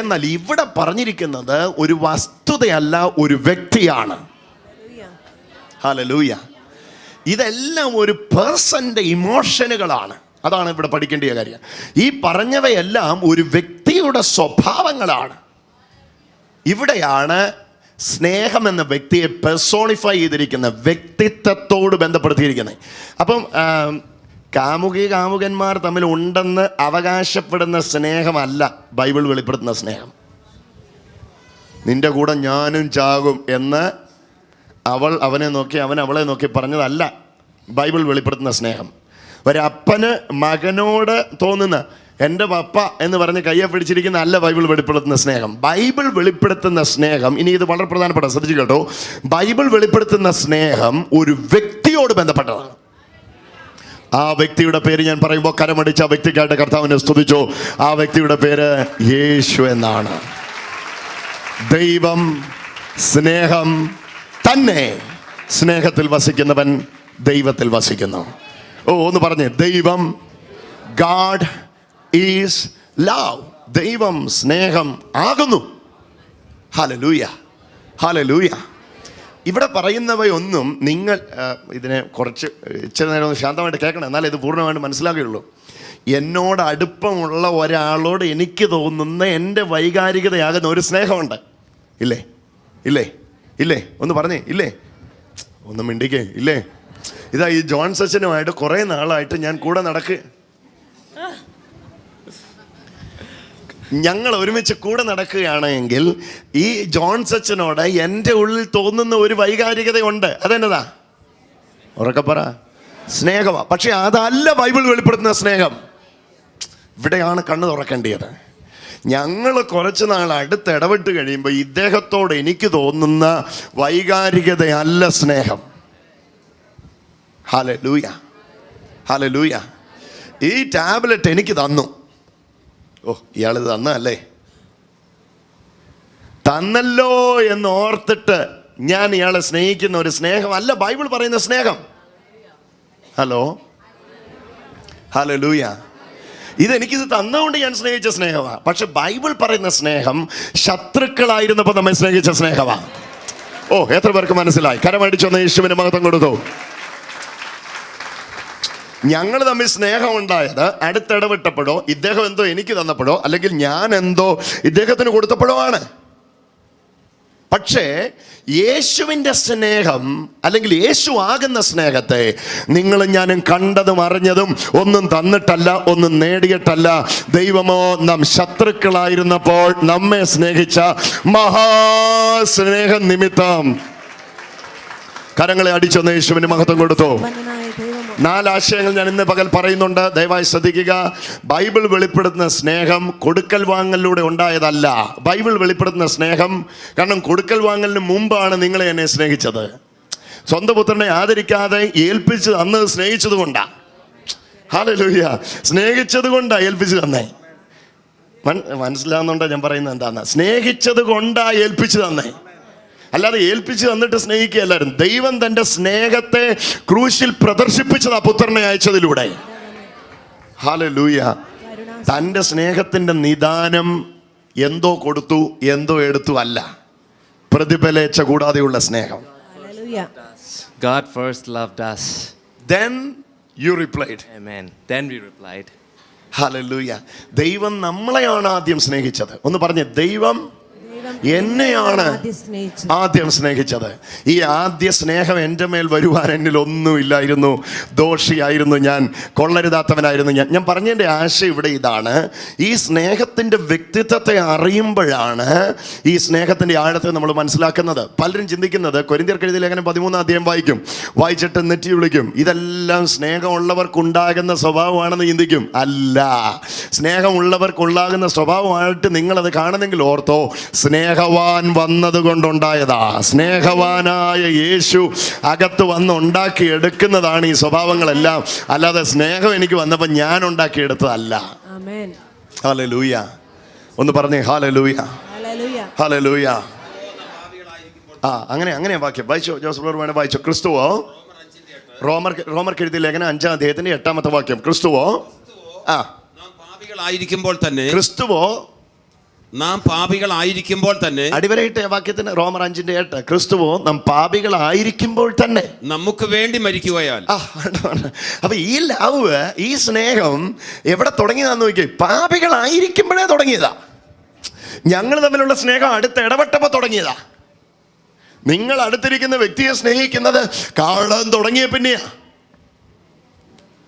എന്നാൽ ഇവിടെ പറഞ്ഞിരിക്കുന്നത് ഒരു വസ്തുതയല്ല, ഒരു വ്യക്തിയാണ്. ഹല്ലേലൂയ. ഇതെല്ലാം ഒരു പേഴ്സന്റെ ഇമോഷനുകളാണ്. അതാണ് ഇവിടെ പഠിക്കേണ്ട കാര്യം. ഈ പറഞ്ഞവയെല്ലാം ഒരു വ്യക്തിയുടെ സ്വഭാവങ്ങളാണ്. ഇവിടെയാണ് സ്നേഹം എന്ന വ്യക്തിയെ പെർസോണിഫൈ ചെയ്തിരിക്കുന്ന, വ്യക്തിത്വത്തോട് ബന്ധപ്പെടുത്തിയിരിക്കുന്നത്. അപ്പം കാമുകന്മാർ തമ്മിൽ ഉണ്ടെന്ന് അവകാശപ്പെടുന്ന സ്നേഹമല്ല ബൈബിൾ വെളിപ്പെടുത്തുന്ന സ്നേഹം. നിന്റെ കൂടെ ഞാനും ചാകും എന്ന് അവൾ അവനെ നോക്കി, അവൻ അവളെ നോക്കി പറഞ്ഞതല്ല ബൈബിൾ വെളിപ്പെടുത്തുന്ന സ്നേഹം. ഒരപ്പന് മകനോട് തോന്നുന്ന എൻ്റെ പപ്പ എന്ന് പറഞ്ഞ് കയ്യെ പിടിച്ചിരിക്കുന്ന അല്ല ബൈബിൾ വെളിപ്പെടുത്തുന്ന സ്നേഹം. ബൈബിൾ വെളിപ്പെടുത്തുന്ന സ്നേഹം, ഇനി ഇത് വളരെ പ്രധാനപ്പെട്ട, ശ്രദ്ധിച്ചു കേട്ടോ, ബൈബിൾ വെളിപ്പെടുത്തുന്ന സ്നേഹം ഒരു വ്യക്തിയോട് ബന്ധപ്പെട്ടതാണ്. ആ വ്യക്തിയുടെ പേര് ഞാൻ പറയുമ്പോൾ കരമടിച്ച ആ വ്യക്തിക്കായിട്ട് കർത്താവിനെ സ്തുതിച്ചോ. ആ വ്യക്തിയുടെ പേര് യേശു എന്നാണ്. ദൈവം സ്നേഹം തന്നെ. സ്നേഹത്തിൽ വസിക്കുന്നവൻ ദൈവത്തിൽ വസിക്കുന്നു. ഒന്ന് പറഞ്ഞേ, ദൈവം, ഗാഡ് ഈസ് ലവ്. ദൈവം സ്നേഹം ആകുന്നു. Hallelujah, hallelujah. ഇവിടെ പറയുന്നവയൊന്നും നിങ്ങൾ ഇതിനെ കുറച്ച് ഇച്ചിരി നേരം ഒന്ന് ശാന്തമായിട്ട് കേൾക്കണം, എന്നാലേ ഇത് പൂർണ്ണമായിട്ട് മനസ്സിലാക്കുകയുള്ളൂ. എന്നോട് അടുപ്പമുള്ള ഒരാളോട് എനിക്ക് തോന്നുന്ന എൻ്റെ വൈകാരികതയാകുന്ന ഒരു സ്നേഹമുണ്ട്. ഇല്ലേ? ഇല്ലേ? ഇല്ലേ? ഒന്ന് പറഞ്ഞേ, ഇല്ലേ? ഒന്ന് മിണ്ടിക്കേ, ഇല്ലേ? ഇതാ ഈ ജോൺ സച്ചനുമായിട്ട് കുറേ നാളായിട്ട് ഞാൻ കൂടെ ഞങ്ങൾ ഒരുമിച്ച് കൂടെ നടക്കുകയാണെങ്കിൽ ഈ ജോൺ സച്ചനോട് എൻ്റെ ഉള്ളിൽ തോന്നുന്ന ഒരു വൈകാരികതയുണ്ട്. അതെന്നതാ? ഉറക്കെ പറ. സ്നേഹമാണ്. പക്ഷെ അതല്ല ബൈബിൾ വെളിപ്പെടുത്തുന്ന സ്നേഹം. ഇവിടെയാണ് കണ്ണ് തുറക്കേണ്ടത്. ഞങ്ങൾ കുറച്ച് നാൾ അടുത്ത് ഇടപെട്ട് കഴിയുമ്പോൾ ഇദ്ദേഹത്തോട് എനിക്ക് തോന്നുന്ന വൈകാരികതയല്ല സ്നേഹം. Hallelujah, hallelujah. ഈ ടാബ്ലറ്റ് എനിക്ക് തന്നു. ഇയാളിത് തന്നല്ലേ, തന്നല്ലോ എന്ന് ഓർത്തിട്ട് ഞാൻ ഇയാളെ സ്നേഹിക്കുന്ന ഒരു സ്നേഹമല്ല ബൈബിൾ പറയുന്ന സ്നേഹം. Hello, hallelujah. ഇതെനിക്കിത് തന്നുകൊണ്ട് ഞാൻ സ്നേഹിച്ച സ്നേഹമാണ്. പക്ഷെ ബൈബിൾ പറയുന്ന സ്നേഹം ശത്രുക്കളായിരുന്നപ്പോൾ നമ്മെ സ്നേഹിച്ച സ്നേഹമാണ്. എത്ര പേർക്ക് മനസ്സിലായി? കരമടിച്ചൊന്ന് യേശുവിന് മഹത്വം കൊടുത്തു. ഞങ്ങൾ തമ്മിൽ സ്നേഹം ഉണ്ടായത് അടുത്തിടപെട്ടപ്പോഴോ, ഇദ്ദേഹം എന്തോ എനിക്ക് തന്നപ്പോഴോ, അല്ലെങ്കിൽ ഞാൻ എന്തോ ഇദ്ദേഹത്തിന് കൊടുത്തപ്പോഴോ ആണ്. പക്ഷേ യേശുവിൻ്റെ സ്നേഹം, അല്ലെങ്കിൽ യേശു ആകുന്ന സ്നേഹത്തെ നിങ്ങളും ഞാനും കണ്ടതും അറിഞ്ഞതും ഒന്നും തന്നിട്ടല്ല, ഒന്നും നേടിയിട്ടല്ല. ദൈവമോ നാം ശത്രുക്കളായിരുന്നപ്പോൾ നമ്മെ സ്നേഹിച്ച മഹാസ്നേഹം നിമിത്തം. കരങ്ങളെ അടിച്ചൊന്ന് യേശുവിന് മഹത്വം കൊടുത്തു. 4 ആശയങ്ങൾ ഞാൻ ഇന്ന് പകൽ പറയുന്നുണ്ട്, ദയവായി ശ്രദ്ധിക്കുക. ബൈബിൾ വെളിപ്പെടുത്തുന്ന സ്നേഹം കൊടുക്കൽ വാങ്ങലിലൂടെ ഉണ്ടായതല്ല. ബൈബിൾ വെളിപ്പെടുത്തുന്ന സ്നേഹം, കാരണം കൊടുക്കൽ വാങ്ങലിന് മുമ്പാണ് നിങ്ങളെ എന്നെ സ്നേഹിച്ചത്. സ്വന്തം പുത്രനെ ആദരിക്കാതെ ഏൽപ്പിച്ച് അന്ന് സ്നേഹിച്ചത് കൊണ്ടാ. ഹല്ലേലൂയ. സ്നേഹിച്ചത് കൊണ്ടാ ഏൽപ്പിച്ച് തന്നേ. മനസ്സിലാവുന്നുണ്ടോ ഞാൻ പറയുന്നത് എന്താന്ന്? സ്നേഹിച്ചത് കൊണ്ടാ ഏൽപ്പിച്ച് തന്നേ, അല്ലാതെ ഏൽപ്പിച്ച് തന്നിട്ട് സ്നേഹിക്കുകയല്ലായിരുന്നു. ദൈവം തൻ്റെ സ്നേഹത്തെ ക്രൂശിൽ പ്രദർശിപ്പിച്ചത് ആ പുത്രനെ അയച്ചതിലൂടെ. ഹല്ലേലൂയ. തൻ്റെ സ്നേഹത്തിൻ്റെ നിദാനം എന്തോ കൊടുത്തു, എന്തോ എടുത്തു അല്ല, പ്രതിഫലേച്ഛ കൂടാതെയുള്ള സ്നേഹം. God first loved us. Then you replied. Amen. Then we replied. Hallelujah. ദൈവം നമ്മളെയാണ് ആദ്യം സ്നേഹിച്ചത്. ഒന്ന് പറഞ്ഞേ, ദൈവം എന്നെയാണ് ആദ്യം സ്നേഹിച്ചത്. ഈ ആദ്യ സ്നേഹം എൻ്റെ മേൽ വരുവാൻ എന്നിൽ ഒന്നുമില്ലായിരുന്നു. ദോഷിയായിരുന്നു ഞാൻ, കൊള്ളരുതാത്തവനായിരുന്നു ഞാൻ. ഞാൻ പറഞ്ഞതിൻ്റെ ആശയം ഇവിടെ ഇതാണ്. ഈ സ്നേഹത്തിൻ്റെ വ്യക്തിത്വത്തെ അറിയുമ്പോഴാണ് ഈ സ്നേഹത്തിൻ്റെ ആഴത്തെ നമ്മൾ മനസ്സിലാക്കുന്നത്. പലരും ചിന്തിക്കുന്നത്, കൊരിന്ത്യർക്ക് എഴുതിയ ലേഖനം 13-ാം അധ്യായം വായിച്ചിട്ട് നെറ്റി വിളിക്കും, ഇതെല്ലാം സ്നേഹമുള്ളവർക്കുണ്ടാകുന്ന സ്വഭാവമാണെന്ന് ചിന്തിക്കും. അല്ല, സ്നേഹമുള്ളവർക്കുണ്ടാകുന്ന സ്വഭാവമായിട്ട് നിങ്ങളത് കാണുന്നെങ്കിൽ ഓർത്തോ, സ്നേഹവാൻ വന്നത് കൊണ്ടുണ്ടായതാ. സ്നേഹവാനായ യേശു അകത്ത് വന്ന് ഉണ്ടാക്കി എടുക്കുന്നതാണ് ഈ സ്വഭാവങ്ങളെല്ലാം. അല്ലാതെ സ്നേഹം എനിക്ക് വന്നപ്പോൾ ഞാൻ ഉണ്ടാക്കിയെടുത്തതല്ല. ഹല്ലേലൂയ. ഒന്ന് പറഞ്ഞേ, ഹല്ലേലൂയ, ഹല്ലേലൂയ. അങ്ങനെ വാക്യം വായിച്ചോ, ജോസഫ് വേണേ വായിച്ചോ. ക്രിസ്തുവോ റോമർക്ക് എഴുതിയ ലേഖനം 5-ാം അധ്യായത്തിന്റെ 8-ാമത്തെ വാക്യം. ക്രിസ്തുവോ നാം പാപികളായിരിക്കുമ്പോൾ തന്നെ നാം പാപികളായിരിക്കുമ്പോൾ തന്നെ അടിവരയിട്ട വാക്യത്തിന് റോമർ 5:8 ക്രിസ്തുവോ നാം പാപികളായിരിക്കുമ്പോൾ തന്നെ നമുക്ക് വേണ്ടി മരിക്കുകയാൽ. അപ്പൊ ഈ ലവ്, ഈ സ്നേഹം എവിടെ തുടങ്ങിയതാന്ന് നോക്കിയേ? പാപികളായിരിക്കുമ്പോഴേ തുടങ്ങിയതാ. ഞങ്ങൾ തമ്മിലുള്ള സ്നേഹം അടുത്ത് ഇടപെട്ടപ്പോ തുടങ്ങിയതാ. നിങ്ങൾ അടുത്തിരിക്കുന്ന വ്യക്തിയെ സ്നേഹിക്കുന്നത് കാണാൻ തുടങ്ങിയ പിന്നെയാ.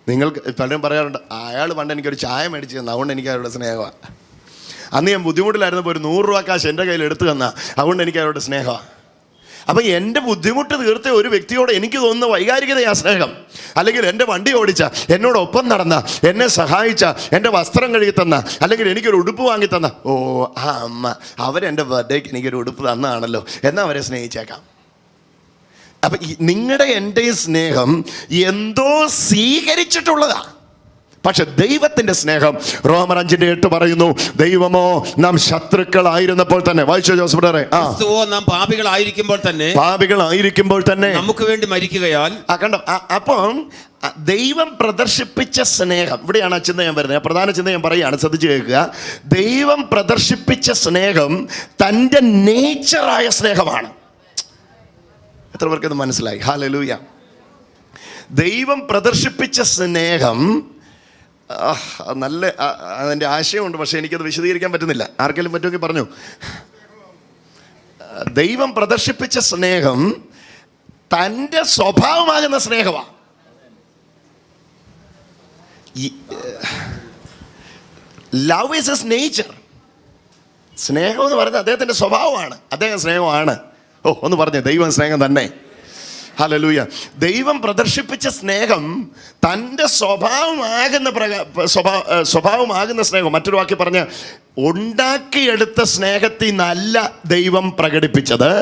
നിങ്ങൾക്ക് പലരും പറയാറുണ്ട്, അയാൾ പണ്ട് എനിക്കൊരു ചായ മേടിച്ചു തന്നു, അതുകൊണ്ട് എനിക്ക് അയാളുടെ സ്നേഹമാണ്. അന്ന് ഞാൻ ബുദ്ധിമുട്ടിലായിരുന്നപ്പോൾ ഒരു 100 രൂപ കാശ് എൻ്റെ കയ്യിൽ എടുത്തു തന്ന, അതുകൊണ്ട് എനിക്ക് അയാളുടെ സ്നേഹമാണ്. അപ്പം എൻ്റെ ബുദ്ധിമുട്ട് തീർത്ത ഒരു വ്യക്തിയോട് എനിക്ക് തോന്നുന്ന വൈകാരികതയാ സ്നേഹം. അല്ലെങ്കിൽ എൻ്റെ വണ്ടി ഓടിച്ച, എന്നോടൊപ്പം നടന്ന, എന്നെ സഹായിച്ച, എൻ്റെ വസ്ത്രം കഴുകി തന്ന, അല്ലെങ്കിൽ എനിക്കൊരു ഉടുപ്പ് വാങ്ങി തന്ന, ഓ ആ അമ്മ അവരെൻ്റെ ബർത്ത്ഡേക്ക് എനിക്കൊരു ഉടുപ്പ് തന്നതാണല്ലോ, എന്നാൽ അവരെ സ്നേഹിച്ചേക്കാം. അപ്പം നിങ്ങളുടെ എൻ്റെ സ്നേഹം എന്തോ സ്വീകരിച്ചിട്ടുള്ളതാ. പക്ഷെ ദൈവത്തിന്റെ സ്നേഹം റോമർ 5:8 പറയുന്നു, ദൈവമോ നാം ശത്രുക്കളായിരുന്നപ്പോൾ തന്നെ. വായിച്ചോ ജോസഫ് ബ്രദറെ? നാം പാപികളായിരിക്കുമ്പോൾ തന്നെ നമുക്ക് വേണ്ടി മരിക്കുകയാൽ. കണ്ടോ? അപ്പം ദൈവം പ്രദർശിപ്പിച്ച സ്നേഹം, ഇവിടെയാണ് ആ ചിന്ത ഞാൻ വരുന്നത്. പ്രധാന ചിന്ത ഞാൻ പറയുകയാണ്, ശ്രദ്ധിച്ചു കേൾക്കുക. ദൈവം പ്രദർശിപ്പിച്ച സ്നേഹം തൻ്റെ നേച്ചറായ സ്നേഹമാണ്. എത്ര പേർക്ക് ഇത് മനസ്സിലായി? ഹല്ലേലൂയ. ദൈവം പ്രദർശിപ്പിച്ച സ്നേഹം നല്ല അതിൻ്റെ ആശയമുണ്ട്, പക്ഷെ എനിക്കത് വിശദീകരിക്കാൻ പറ്റുന്നില്ല. ആർക്കെങ്കിലും പറ്റുമെങ്കിൽ പറഞ്ഞു. ദൈവം പ്രദർശിപ്പിച്ച സ്നേഹം തൻ്റെ സ്വഭാവമാകുന്ന സ്നേഹമാണ്. Love is his nature. സ്നേഹം എന്ന് പറയുന്നത് അദ്ദേഹത്തിൻ്റെ സ്വഭാവമാണ്. അദ്ദേഹം സ്നേഹമാണ്. ഒന്ന് പറഞ്ഞേ, ദൈവം സ്നേഹം തന്നെ. ഹല്ലേലൂയ. ദൈവം പ്രദർശിപ്പിച്ച സ്നേഹം തൻ്റെ സ്വഭാവമാകുന്ന സ്നേഹം. മറ്റൊരു വാക്കി പറഞ്ഞ്, ഉണ്ടാക്കിയെടുത്ത സ്നേഹത്തിൽ നിന്നല്ല ദൈവം പ്രകടിപ്പിച്ചത്,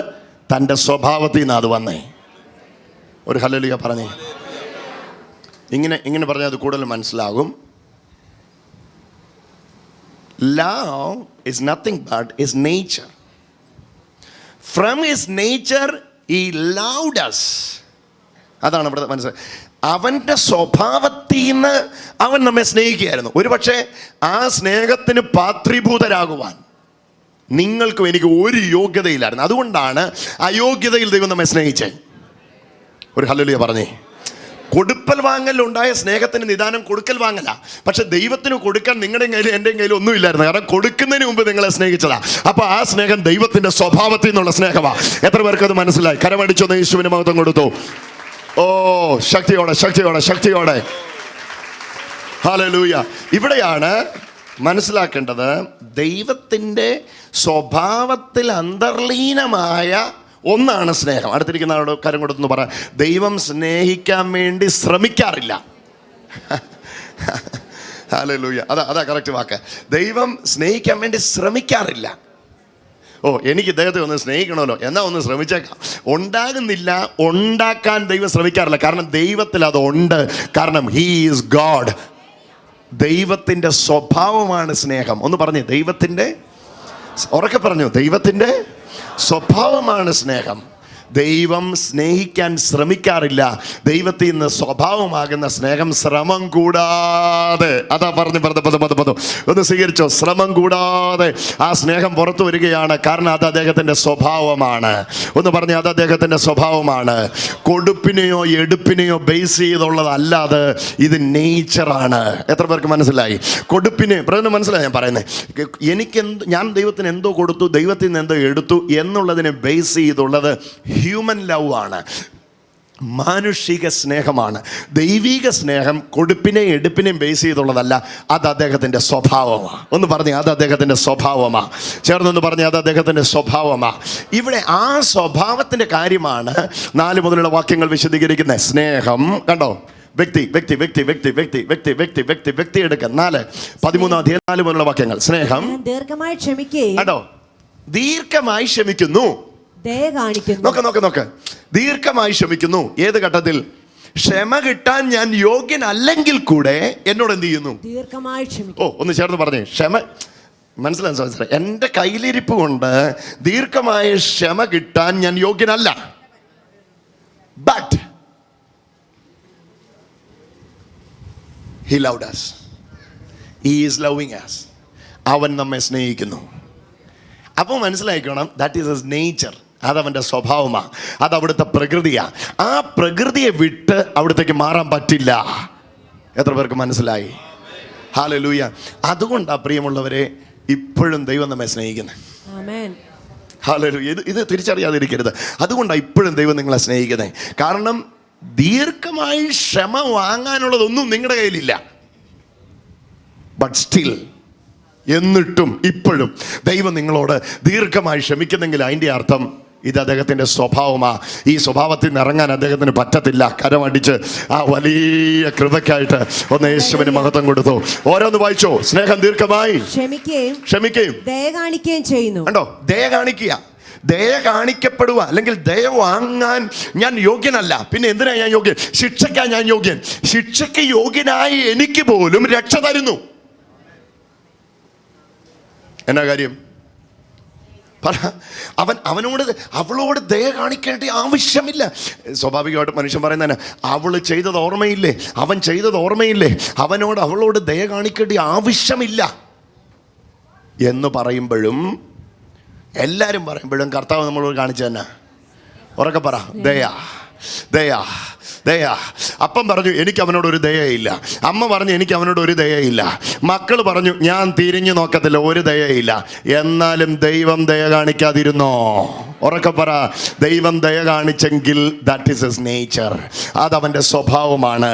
തൻ്റെ സ്വഭാവത്തിൽ നിന്ന് അത് വന്നേ. ഒരു ഹല്ലേലൂയ പറഞ്ഞേ. ഇങ്ങനെ പറഞ്ഞാൽ അത് കൂടുതൽ മനസ്സിലാകും. Love is nothing but his nature. From his nature he loved us. അതാണ് ഇവിടെ മനസ്സിലായി. അവൻ്റെ സ്വഭാവത്തിൽ നിന്ന് അവൻ നമ്മെ സ്നേഹിക്കുകയായിരുന്നു. ഒരുപക്ഷെ ആ സ്നേഹത്തിന് പാത്രീഭൂതരാകുവാൻ നിങ്ങൾക്കും എനിക്ക് ഒരു യോഗ്യതയില്ലായിരുന്നു. അതുകൊണ്ടാണ് അയോഗ്യതയിൽ ദൈവം നമ്മെ സ്നേഹിച്ചത്. ഒരു ഹല്ലേലൂയ പറഞ്ഞേ. കൊടുക്കൽ വാങ്ങലുണ്ടായ സ്നേഹത്തിന് നിദാനം കൊടുക്കൽ വാങ്ങല. പക്ഷെ ദൈവത്തിന് കൊടുക്കാൻ നിങ്ങളുടെ കയ്യിൽ എൻ്റെയും കയ്യിൽ ഒന്നുമില്ലായിരുന്നു. കാരണം കൊടുക്കുന്നതിന് മുമ്പ് നിങ്ങളെ സ്നേഹിച്ചതാ. അപ്പൊ ആ സ്നേഹം ദൈവത്തിന്റെ സ്വഭാവത്തിൽ നിന്നുള്ള സ്നേഹമാണ്. എത്ര പേർക്ക് അത് മനസ്സിലായി? കരമടിച്ചൊന്ന് യേശുവിന് മഹത്വം കൊടുത്തു. ഓ ശക്തിയോടെ ഹല്ലേലൂയ. ഇവിടെയാണ് മനസ്സിലാക്കേണ്ടത്, ദൈവത്തിന്റെ സ്വഭാവത്തിൽ അന്തർലീനമായ ഒന്നാണ് സ്നേഹം. അടുത്തിരിക്കുന്ന ആളോട് കരം കൊടുത്തെന്ന് പറ, ദൈവം സ്നേഹിക്കാൻ വേണ്ടി ശ്രമിക്കാറില്ല. ഹല്ലേലൂയ. അതാ കറക്റ്റ് വാക്ക്. ദൈവം സ്നേഹിക്കാൻ വേണ്ടി ശ്രമിക്കാറില്ല. എനിക്ക് ഇദ്ദേഹത്തെ ഒന്ന് സ്നേഹിക്കണമല്ലോ, എന്നാ ഒന്ന് ശ്രമിച്ചേക്കാം. ഉണ്ടാകുന്നില്ല, ഉണ്ടാക്കാൻ ദൈവം ശ്രമിക്കാറില്ല. കാരണം ദൈവത്തിൽ അതുണ്ട്. കാരണം ഹീ ഈസ് ഗോഡ്. ദൈവത്തിൻ്റെ സ്വഭാവമാണ് സ്നേഹം. ഒന്ന് പറഞ്ഞേ, ദൈവത്തിൻ്റെ, ഉറക്കെ പറഞ്ഞു, ദൈവത്തിൻ്റെ സ്വഭാവമാണ് സ്നേഹം. ദൈവം സ്നേഹിക്കാൻ ശ്രമിക്കാറില്ല. ദൈവത്തിൽ നിന്ന് സ്വഭാവമാകുന്ന സ്നേഹം ശ്രമം കൂടാതെ, അതാ പറഞ്ഞു ഒന്ന് സ്വീകരിച്ചോ, ശ്രമം കൂടാതെ ആ സ്നേഹം പുറത്തു വരികയാണ്. കാരണം അത് അദ്ദേഹത്തിൻ്റെ സ്വഭാവമാണ്. ഒന്ന് പറഞ്ഞ്, അത് അദ്ദേഹത്തിൻ്റെ സ്വഭാവമാണ്. കൊടുപ്പിനെയോ എടുപ്പിനെയോ ബേസ് ചെയ്തുള്ളതല്ലാതെ ഇത് നേച്ചറാണ്. എത്ര പേർക്ക് മനസ്സിലായി? കൊടുപ്പിനെ മനസ്സിലായി ഞാൻ പറയുന്നത്. ഞാൻ ദൈവത്തിന് എന്തോ കൊടുത്തു, ദൈവത്തിൽ നിന്ന് എന്തോ എടുത്തു എന്നുള്ളതിനെ ബേസ് ചെയ്തുള്ളത് ഹ്യൂമൻ ലവ് ആണ്, മാനുഷിക സ്നേഹമാണ്. ദൈവിക സ്നേഹം കൊടുപ്പിനെയും എടുപ്പിനെയും ബേസ് ചെയ്തുള്ളതല്ല, അത് അദ്ദേഹത്തിൻ്റെ സ്വഭാവമാണ്. ഒന്ന് പറഞ്ഞേ, അത് അദ്ദേഹത്തിൻ്റെ സ്വഭാവമാണ്. ചേർന്നൊന്ന് പറഞ്ഞേ, അത് അദ്ദേഹത്തിൻ്റെ സ്വഭാവമാണ്. ഇവിടെ ആ സ്വഭാവത്തിൻ്റെ കാര്യമാണ് 4 മുതലുള്ള വാക്യങ്ങൾ വിശദീകരിക്കുന്നത്. സ്നേഹം കണ്ടോ, വ്യക്തി എടുക്കുക. 4:13 മുതലുള്ള വാക്യങ്ങൾ. സ്നേഹം ദീർഘമായി ക്ഷമിക്കുകയും, കണ്ടോ, ദീർഘമായി ക്ഷമിക്കുന്നു. നോക്ക്, ദീർഘമായി ക്ഷമിക്കുന്നു. ഏത് ഘട്ടത്തിൽ? ക്ഷമ കിട്ടാൻ ഞാൻ യോഗ്യനല്ലെങ്കിൽ കൂടെ എന്നോട് എന്ത് ചെയ്യുന്നു? ദീർഘമായി ക്ഷമിക്കുന്നു. ഒന്ന് ചേർന്ന് പറഞ്ഞേ, ക്ഷമ. മനസ്സിലായി? എൻ്റെ കയ്യിലിരിപ്പ് കൊണ്ട് ദീർഘമായ ക്ഷമ കിട്ടാൻ ഞാൻ യോഗ്യനല്ല. But He loved us. He is loving us. അവൻ നമ്മെ സ്നേഹിക്കുന്നു. അപ്പോൾ മനസ്സിലാക്കണം, ദാറ്റ് ഈസ് ഹിസ് നേച്ചർ. അതവൻ്റെ സ്വഭാവമാണ്, അതവിടുത്തെ പ്രകൃതിയാണ്. ആ പ്രകൃതിയെ വിട്ട് അവിടത്തേക്ക് മാറാൻ പറ്റില്ല. എത്ര പേർക്ക് മനസ്സിലായി? ഹല്ലേലൂയ. അതുകൊണ്ടാണ് പ്രിയമുള്ളവരെ ഇപ്പോഴും ദൈവം നമ്മെ സ്നേഹിക്കുന്നത്. ആമേൻ. ഹല്ലേലൂയ. ഇത് തിരിച്ചറിയാതിരിക്കരുത്. അതുകൊണ്ടാണ് ഇപ്പോഴും ദൈവം നിങ്ങളെ സ്നേഹിക്കുന്നത്. കാരണം ദീർഘമായി ക്ഷമ വാങ്ങാനുള്ളതൊന്നും നിങ്ങളുടെ കയ്യിലില്ല. ബട്ട് സ്റ്റിൽ, എന്നിട്ടും ഇപ്പോഴും ദൈവം നിങ്ങളോട് ദീർഘമായി ക്ഷമിക്കുന്നെങ്കിൽ അതിൻ്റെ അർത്ഥം ഇത് അദ്ദേഹത്തിൻ്റെ സ്വഭാവമാണ്. ഈ സ്വഭാവത്തിൽ നിന്ന് ഇറങ്ങാൻ അദ്ദേഹത്തിന് പറ്റത്തില്ല. കരമടിച്ച് ആ വലിയ കൃപയ്ക്കായിട്ട് ഒന്ന് യേശുവിന് മഹത്വം കൊടുത്തു. ഓരോന്ന് വായിച്ചോ. സ്നേഹം ദീർഘമായി ക്ഷമിക്കുകയും ദയ കാണിക്കുകയും ചെയ്യുന്നു. കണ്ടോ, ദയ കാണിക്കുക. ദയ കാണിക്കപ്പെടുക, അല്ലെങ്കിൽ ദയ വാങ്ങാൻ ഞാൻ യോഗ്യനല്ല. പിന്നെ എന്തിനാ ഞാൻ യോഗ്യൻ? ശിക്ഷയ്ക്കാണ് ഞാൻ യോഗ്യൻ. ശിക്ഷയ്ക്ക് യോഗ്യനായി എനിക്ക് പോലും രക്ഷ തരുന്നു. എന്നാ കാര്യം? അവളോട് ദയ കാണിക്കേണ്ട ആവശ്യമില്ല. സ്വാഭാവികമായിട്ട് മനുഷ്യൻ പറയുന്നതന്നെ, അവൾ ചെയ്തത് ഓർമ്മയില്ലേ, അവൻ ചെയ്തത് ഓർമ്മയില്ലേ, അവളോട് ദയ കാണിക്കേണ്ട ആവശ്യമില്ല എന്ന് പറയുമ്പോഴും, എല്ലാവരും പറയുമ്പോഴും കർത്താവ് നമ്മളോട് കാണിച്ചു തന്നെ. ഉറക്കെ പറ, ദയ ദയ ദയ. അപ്പം പറഞ്ഞു എനിക്ക് അവനോടൊരു ദയയില്ല. അമ്മ പറഞ്ഞു എനിക്ക് അവനോടൊരു ദയയില്ല. മക്കൾ പറഞ്ഞു ഞാൻ തിരിഞ്ഞു നോക്കത്തില്ല, ഒരു ദയയില്ല. എന്നാലും ദൈവം ദയ കാണിക്കാതിരുന്നോ? ഉറക്കെ പറ, ദൈവം ദയ കാണിച്ചെങ്കിൽ ദാറ്റ് ഈസ് ഹിസ് നേച്ചർ. അതവൻ്റെ സ്വഭാവമാണ്.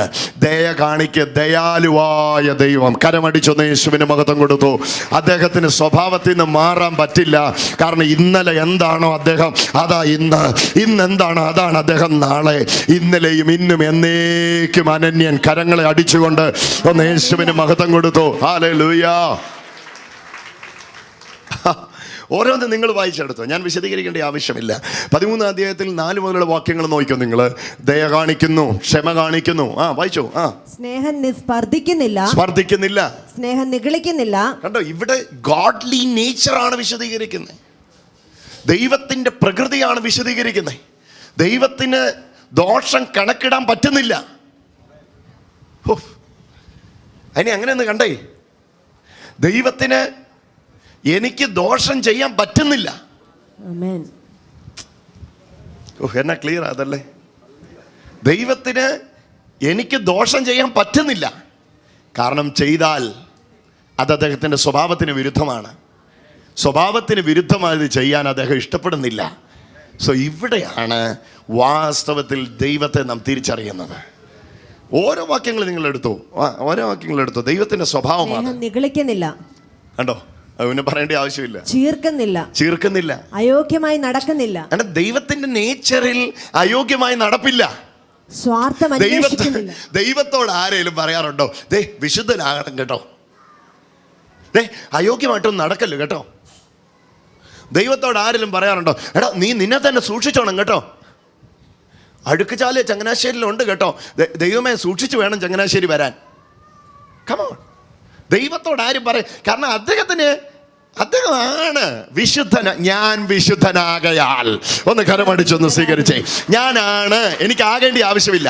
ദയ കാണിക്കുക. ദയാലുവായ ദൈവം. കരമടിച്ചൊന്ന് യേശുവിന് മഹത്വം കൊടുത്തു. അദ്ദേഹത്തിന് സ്വഭാവത്തിൽ നിന്ന് മാറാൻ പറ്റില്ല. കാരണം ഇന്നലെ എന്താണോ അദ്ദേഹം, അതാ ഇന്ന്. ഇന്നെന്താണോ അതാണ് അദ്ദേഹം നാളെ. ഇന്നലെയും ഇന്നും എന്നേക്കും അനന്യൻ. കരങ്ങളെ അടിച്ചുകൊണ്ട് ഒന്ന് യേശുവിന് മഹത്വം കൊടുത്തു. ഹല്ലേലൂയ. ഓരോന്ന് നിങ്ങൾ വായിച്ചെടുത്തോ, ഞാൻ വിശദീകരിക്കേണ്ട ആവശ്യമില്ല. 13 അധ്യായത്തിൽ 4 മുതലുള്ള വാക്യങ്ങൾ നോക്കിക്കോ നിങ്ങൾ. ദയ കാണിക്കുന്നു, ക്ഷമ കാണിക്കുന്നു. വായിച്ചോ. സ്നേഹം സ്പർദ്ധിക്കുന്നില്ല, സ്നേഹം നിഗളിക്കുന്നില്ല. കണ്ടോ, ഇവിടെ ഗോഡ്ലി നേച്ചറാണ് വിശദീകരിക്കുന്നത്. ദൈവത്തിൻ്റെ പ്രകൃതിയാണ് വിശദീകരിക്കുന്നത്. ദൈവത്തിന് ദോഷം കണക്കിടാൻ പറ്റുന്നില്ല. അതിനെ അങ്ങനെയൊന്ന് കണ്ടേ. ദൈവത്തിന് എനിക്ക് ദോഷം ചെയ്യാൻ പറ്റുന്നില്ല. എന്നാ ക്ലിയർ അതല്ലേ? ദൈവത്തിന് എനിക്ക് ദോഷം ചെയ്യാൻ പറ്റുന്നില്ല. കാരണം ചെയ്താൽ അത് അദ്ദേഹത്തിൻ്റെ സ്വഭാവത്തിന് വിരുദ്ധമാണ്. സ്വഭാവത്തിന് വിരുദ്ധമായത് ചെയ്യാൻ അദ്ദേഹം ഇഷ്ടപ്പെടുന്നില്ല. സോ ഇവിടെയാണ് വാസ്തവത്തിൽ ദൈവത്തെ നാം തിരിച്ചറിയുന്നത്. ഓരോ വാക്യങ്ങൾ നിങ്ങൾ എടുത്തു, ദൈവത്തിന്റെ സ്വഭാവമാണ്. നിഗളിക്കുന്നില്ല. കണ്ടോ, അവന് പറയേണ്ട ആവശ്യമില്ല. ചീർക്കുന്നില്ല, അയോഗ്യമായി നടക്കുന്നില്ല. ദൈവത്തിന്റെ നേച്ചറിൽ അയോഗ്യമായി നടപ്പില്ല. ദൈവത്തോട് ആരെങ്കിലും പറയാറുണ്ടോ, ദേ വിശുദ്ധനാകണം കേട്ടോ, ദേ അയോഗ്യമായിട്ടൊന്നും നടക്കല്ലോ കേട്ടോ? ദൈവത്തോട് ആരെങ്കിലും പറയാറുണ്ടോ, എടാ നീ നിന്നെ തന്നെ സൂക്ഷിച്ചോണം കേട്ടോ, അഴുക്കുചാല് ചങ്ങനാശ്ശേരിയിലുണ്ട് കേട്ടോ, ദൈവമേ സൂക്ഷിച്ചു വേണം ചങ്ങനാശ്ശേരി വരാൻ? കമോൺ. ദൈവത്തോട് ആരും പറയും? കാരണം അദ്ദേഹമാണ് വിശുദ്ധന. ഞാൻ വിശുദ്ധനാകയാൽ, ഒന്ന് കരമടിച്ചൊന്ന് സ്വീകരിച്ചേ, ഞാനാണ്, എനിക്ക് ആകേണ്ട ആവശ്യമില്ല,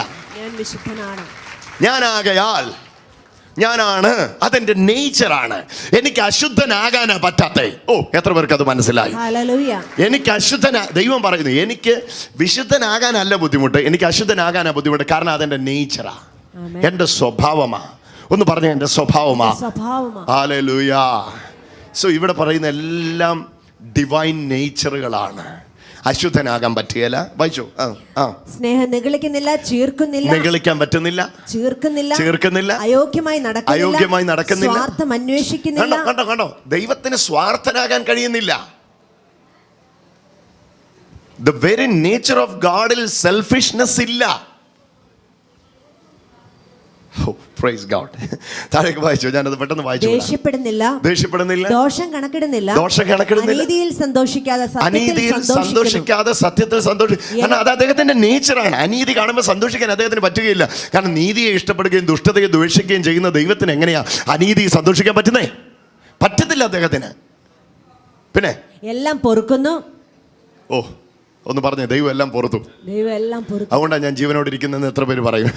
ഞാനാണ്, അതെന്റെ നേച്ചറാണ്. എനിക്ക് അശുദ്ധനാകാനാ പറ്റാത്തേ. എത്ര പേർക്ക് അത് മനസ്സിലായി? എനിക്ക് ദൈവം പറയുന്നു, എനിക്ക് വിശുദ്ധനാകാനല്ല ബുദ്ധിമുട്ട്, എനിക്ക് അശുദ്ധനാകാനാ ബുദ്ധിമുട്ട്. കാരണം അതെന്റെ നേച്ചറാ, എന്റെ സ്വഭാവമാ. ഒന്ന് പറഞ്ഞ എന്റെ സ്വഭാവമാ. ഹല്ലേലൂയ. സോ ഇവിടെ പറയുന്ന എല്ലാം ഡിവൈൻ നേച്ചറുകളാണ്. അശുദ്ധനാകാൻ പറ്റുകയില്ല. വായിച്ചോ. സ്നേഹം നിഗളിക്കുന്നില്ല, നിഗളിക്കാൻ പറ്റുന്നില്ല, ചീർക്കുന്നില്ല, അയോഗ്യമായി നടക്കുന്നില്ല, സ്വാർത്ഥം അന്വേഷിക്കുന്നില്ല. കണ്ടോ, ദൈവത്തിന് സ്വാർത്ഥനാകാൻ കഴിയുന്നില്ല. The very nature of God ൽ സെൽഫിഷ്നെസ് ഇല്ല. Praise God. താഴേക്ക് വായിച്ചു, ഞാനത് പെട്ടെന്ന് വായിച്ചു. ദേഷ്യപ്പെടുന്നില്ല, ദോഷം കണക്കിടുന്നില്ല, അനീതിയിൽ സന്തോഷിക്കാതെ സത്യത്തിൽ സന്തോഷിക്കും. അത് അദ്ദേഹത്തിന്റെ നേച്ചറാണ്. അനീതി കാണുമ്പോൾ സന്തോഷിക്കാൻ അദ്ദേഹത്തിന് പറ്റുകയില്ല. കാരണം നീതിയെ ഇഷ്ടപ്പെടുകയും ദുഷ്ടതയെ ദ്വേഷിക്കുകയും ചെയ്യുന്ന ദൈവത്തിന് എങ്ങനെയാ അനീതി സന്തോഷിക്കാൻ പറ്റുന്നേ? പറ്റത്തില്ല അദ്ദേഹത്തിന്. പിന്നെ എല്ലാം പൊറുക്കുന്നു. ഒന്ന് പറഞ്ഞേ, ദൈവം എല്ലാം പുറത്തു. ദൈവം എല്ലാം പൊറുത്തു. അതുകൊണ്ടാണ് ഞാൻ ജീവനോട് ഇരിക്കുന്നതെന്ന് എത്ര പേര് പറയും?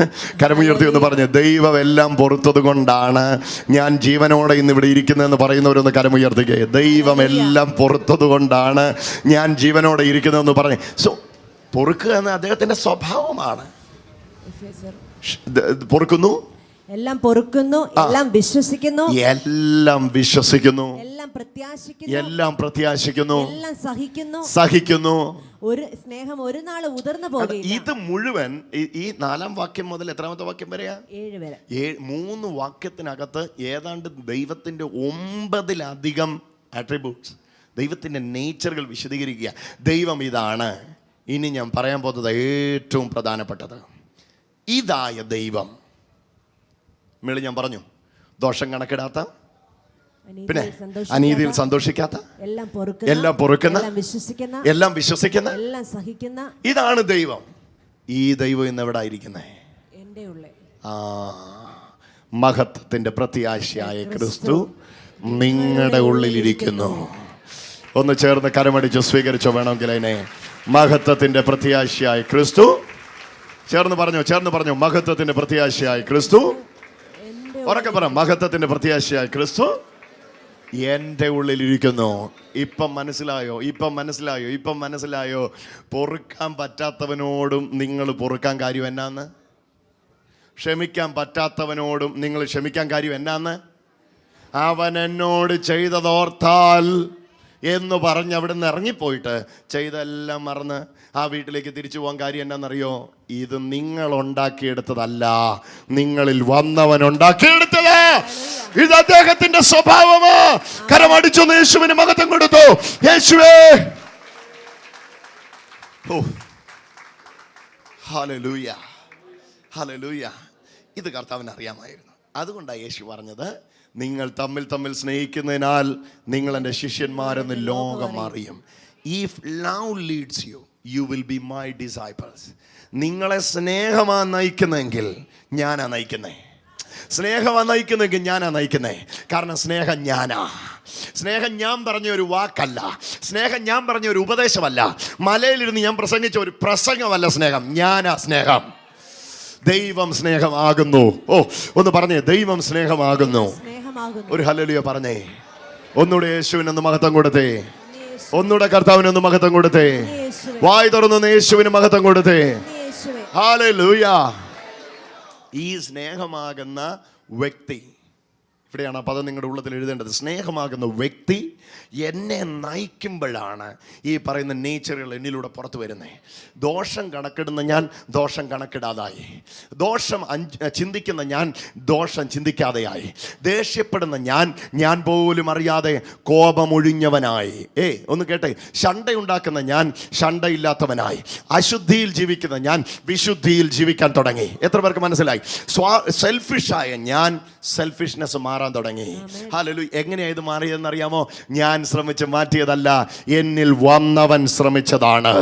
കരമുയർത്തി ഒന്ന് പറഞ്ഞ്, ദൈവം എല്ലാം പുറത്തത് കൊണ്ടാണ് ഞാൻ ജീവനോടെ ഇന്ന് ഇവിടെ ഇരിക്കുന്നതെന്ന് പറയുന്നവരൊന്ന് കരമുയർത്തിക്കേ. ദൈവം എല്ലാം പുറത്തത് കൊണ്ടാണ് ഞാൻ ജീവനോടെ ഇരിക്കുന്നതെന്ന് പറഞ്ഞ്. സോ പൊറുക്കുക എന്ന അദ്ദേഹത്തിന്റെ സ്വഭാവമാണ്. പൊറുക്കുന്നു, എല്ലാം പൊറുക്കുന്നു, എല്ലാം വിശ്വസിക്കുന്നു, എല്ലാം വിശ്വസിക്കുന്നു, എല്ലാം പ്രത്യാശിക്കുന്നു, എല്ലാം പ്രത്യാശിക്കുന്നു, എല്ലാം സഹിക്കുന്നു, സഹിക്കുന്നു. ഒരു സ്നേഹം ഒരു നാൾ ഉതിർന്നു പോകില്ല. ഇത് മുഴുവൻ ഈ 4-ാം വാക്യം മുതൽ എത്രാമത്തെ വാക്യം വരെയാ? 7 വരെ. 3 വാക്യത്തിനകത്ത് ഏതാണ്ട് ദൈവത്തിന്റെ 9-ലധികം ആട്രിബ്യൂട്ട്സ്, ദൈവത്തിന്റെ നേച്ചറുകൾ വിശദീകരിക്കുക. ദൈവം ഇതാണ്. ഇനി ഞാൻ പറയാൻ പോകുന്നത് ഏറ്റവും പ്രധാനപ്പെട്ടത്. ഇതായ ദൈവം മേളിൽ ഞാൻ പറഞ്ഞു, ദോഷം കണക്കിടാത്ത, പിന്നെ അനീതിയിൽ സന്തോഷിക്കാത്ത, എല്ലാം പൊറുക്കുന്ന, എല്ലാം വിശ്വസിക്കുന്ന, എല്ലാം സഹിക്കുന്ന, ഇതാണ് ദൈവം. ഈ ദൈവം ഇന്ന് എവിടെ ഇരിക്കുന്നേ? എൻ്റെ ഉള്ളിൽ. മഹത്വത്തിന്റെ പ്രത്യാശയായ ക്രിസ്തു നിങ്ങളുടെ ഉള്ളിലിരിക്കുന്നു. ഒന്ന് ചേർന്ന് കരമടിച്ച് സ്വീകരിച്ചോ വേണമെങ്കിൽ അതിനെ. മഹത്വത്തിന്റെ പ്രത്യാശയായ ക്രിസ്തു. ചേർന്ന് പറഞ്ഞു, മഹത്വത്തിന്റെ പ്രത്യാശയായ ക്രിസ്തു. ഉറക്കെ പറ, മഹത്വത്തിന്റെ പ്രത്യാശയായ ക്രിസ്തു എൻ്റെ ഉള്ളിലിരിക്കുന്നു. ഇപ്പം മനസ്സിലായോ? പൊറുക്കാൻ പറ്റാത്തവനോടും നിങ്ങൾ പൊറുക്കാൻ കാര്യം എന്നാന്ന്? ക്ഷമിക്കാൻ പറ്റാത്തവനോടും നിങ്ങൾ ക്ഷമിക്കാൻ കാര്യം എന്നാന്ന്? അവൻ എന്നോട് ചെയ്തതോർത്താൽ എന്ന് പറഞ്ഞ് അവിടെ നിന്ന് ഇറങ്ങിപ്പോയിട്ട് ചെയ്തെല്ലാം മറന്ന് ആ വീട്ടിലേക്ക് തിരിച്ചു പോകാൻ കാര്യം എന്നാന്നറിയോ? ഇത് നിങ്ങൾ ഉണ്ടാക്കിയെടുത്തതല്ല, നിങ്ങളിൽ വന്നവൻ ഉണ്ടാക്കിയെടുത്തത്. ഇത് അദ്ദേഹത്തിന്റെ സ്വഭാവമാ. കരമടിച്ചൊന്ന് യേശുവിന് മഹത്വം കൊടുത്തു. യേശുവേ, ഹല്ലേലൂയ, ഹല്ലേലൂയ. ഇത് കർത്താവിന് അറിയാമായിരുന്നു. അതുകൊണ്ടാണ് യേശു പറഞ്ഞത്, നിങ്ങൾ തമ്മിൽ സ്നേഹിക്കുന്നതിനാൽ നിങ്ങൾ എൻ്റെ ശിഷ്യന്മാരെന്ന് ലോകം അറിയും. If love Leeds U, you will be my disciples. നിങ്ങളെ സ്നേഹമാ നയിക്കുന്നെങ്കിൽ ഞാനാ നയിക്കുന്നേ. ഞാനാ നയിക്കുന്നേ. കാരണം സ്നേഹം ഞാനാ. സ്നേഹം ഞാൻ പറഞ്ഞ ഒരു വാക്കല്ല, സ്നേഹം ഞാൻ പറഞ്ഞ ഒരു ഉപദേശമല്ല, മലയിലിരുന്ന് ഞാൻ പ്രസംഗിച്ച ഒരു പ്രസംഗമല്ല. സ്നേഹം ഞാനാ. സ്നേഹം ദൈവം സ്നേഹമാകുന്നു. ഒന്ന് പറഞ്ഞേ, ദൈവം സ്നേഹമാകുന്നു. ഒരു ഹല്ലേലൂയ പറഞ്ഞേ. ഒന്നുകൂടെ യേശുവിനൊന്ന് മഹത്വം കൊടുത്തേ. ഒന്നുകൂടെ കർത്താവിനൊന്ന് മഹത്വം കൊടുത്തേ. വായ് തുറന്നൊന്ന് യേശുവിന് മഹത്വം കൊടുത്തേ. ഹല്ലേലൂയ. ഈ സ്നേഹമാകുന്ന വ്യക്തി, ഇവിടെയാണ് ആ പദം നിങ്ങളുടെ ഉള്ളത്തിൽ എഴുതേണ്ടത്. സ്നേഹമാകുന്ന വ്യക്തി എന്നെ നയിക്കുമ്പോഴാണ് ഈ പറയുന്ന നേച്ചറുകൾ എന്നിലൂടെ പുറത്തു വരുന്നത്. ദോഷം കണക്കിടുന്ന ഞാൻ ദോഷം കണക്കിടാതായി, ദോഷം ചിന്തിക്കുന്ന ഞാൻ ദോഷം ചിന്തിക്കാതെയായി, ദേഷ്യപ്പെടുന്ന ഞാൻ പോലും അറിയാതെ കോപമൊഴിഞ്ഞവനായി. ഒന്ന് കേട്ടെ, ശണ്ടയുണ്ടാക്കുന്ന ഞാൻ ശണ്ടയില്ലാത്തവനായി, അശുദ്ധിയിൽ ജീവിക്കുന്ന ഞാൻ വിശുദ്ധിയിൽ ജീവിക്കാൻ തുടങ്ങി. എത്ര പേർക്ക് മനസ്സിലായി? സെൽഫിഷായ ഞാൻ സെൽഫിഷ്നെസ് മാറാൻ തുടങ്ങി. ഹല്ലേലൂയ. എങ്ങനെയാ ഇത് മാറിയതെന്നറിയാമോ? ഞാൻ ശ്രമിച്ച് മാറ്റിയതല്ല, എന്നിൽ വന്നവൻ ശ്രമിച്ചതാണ്.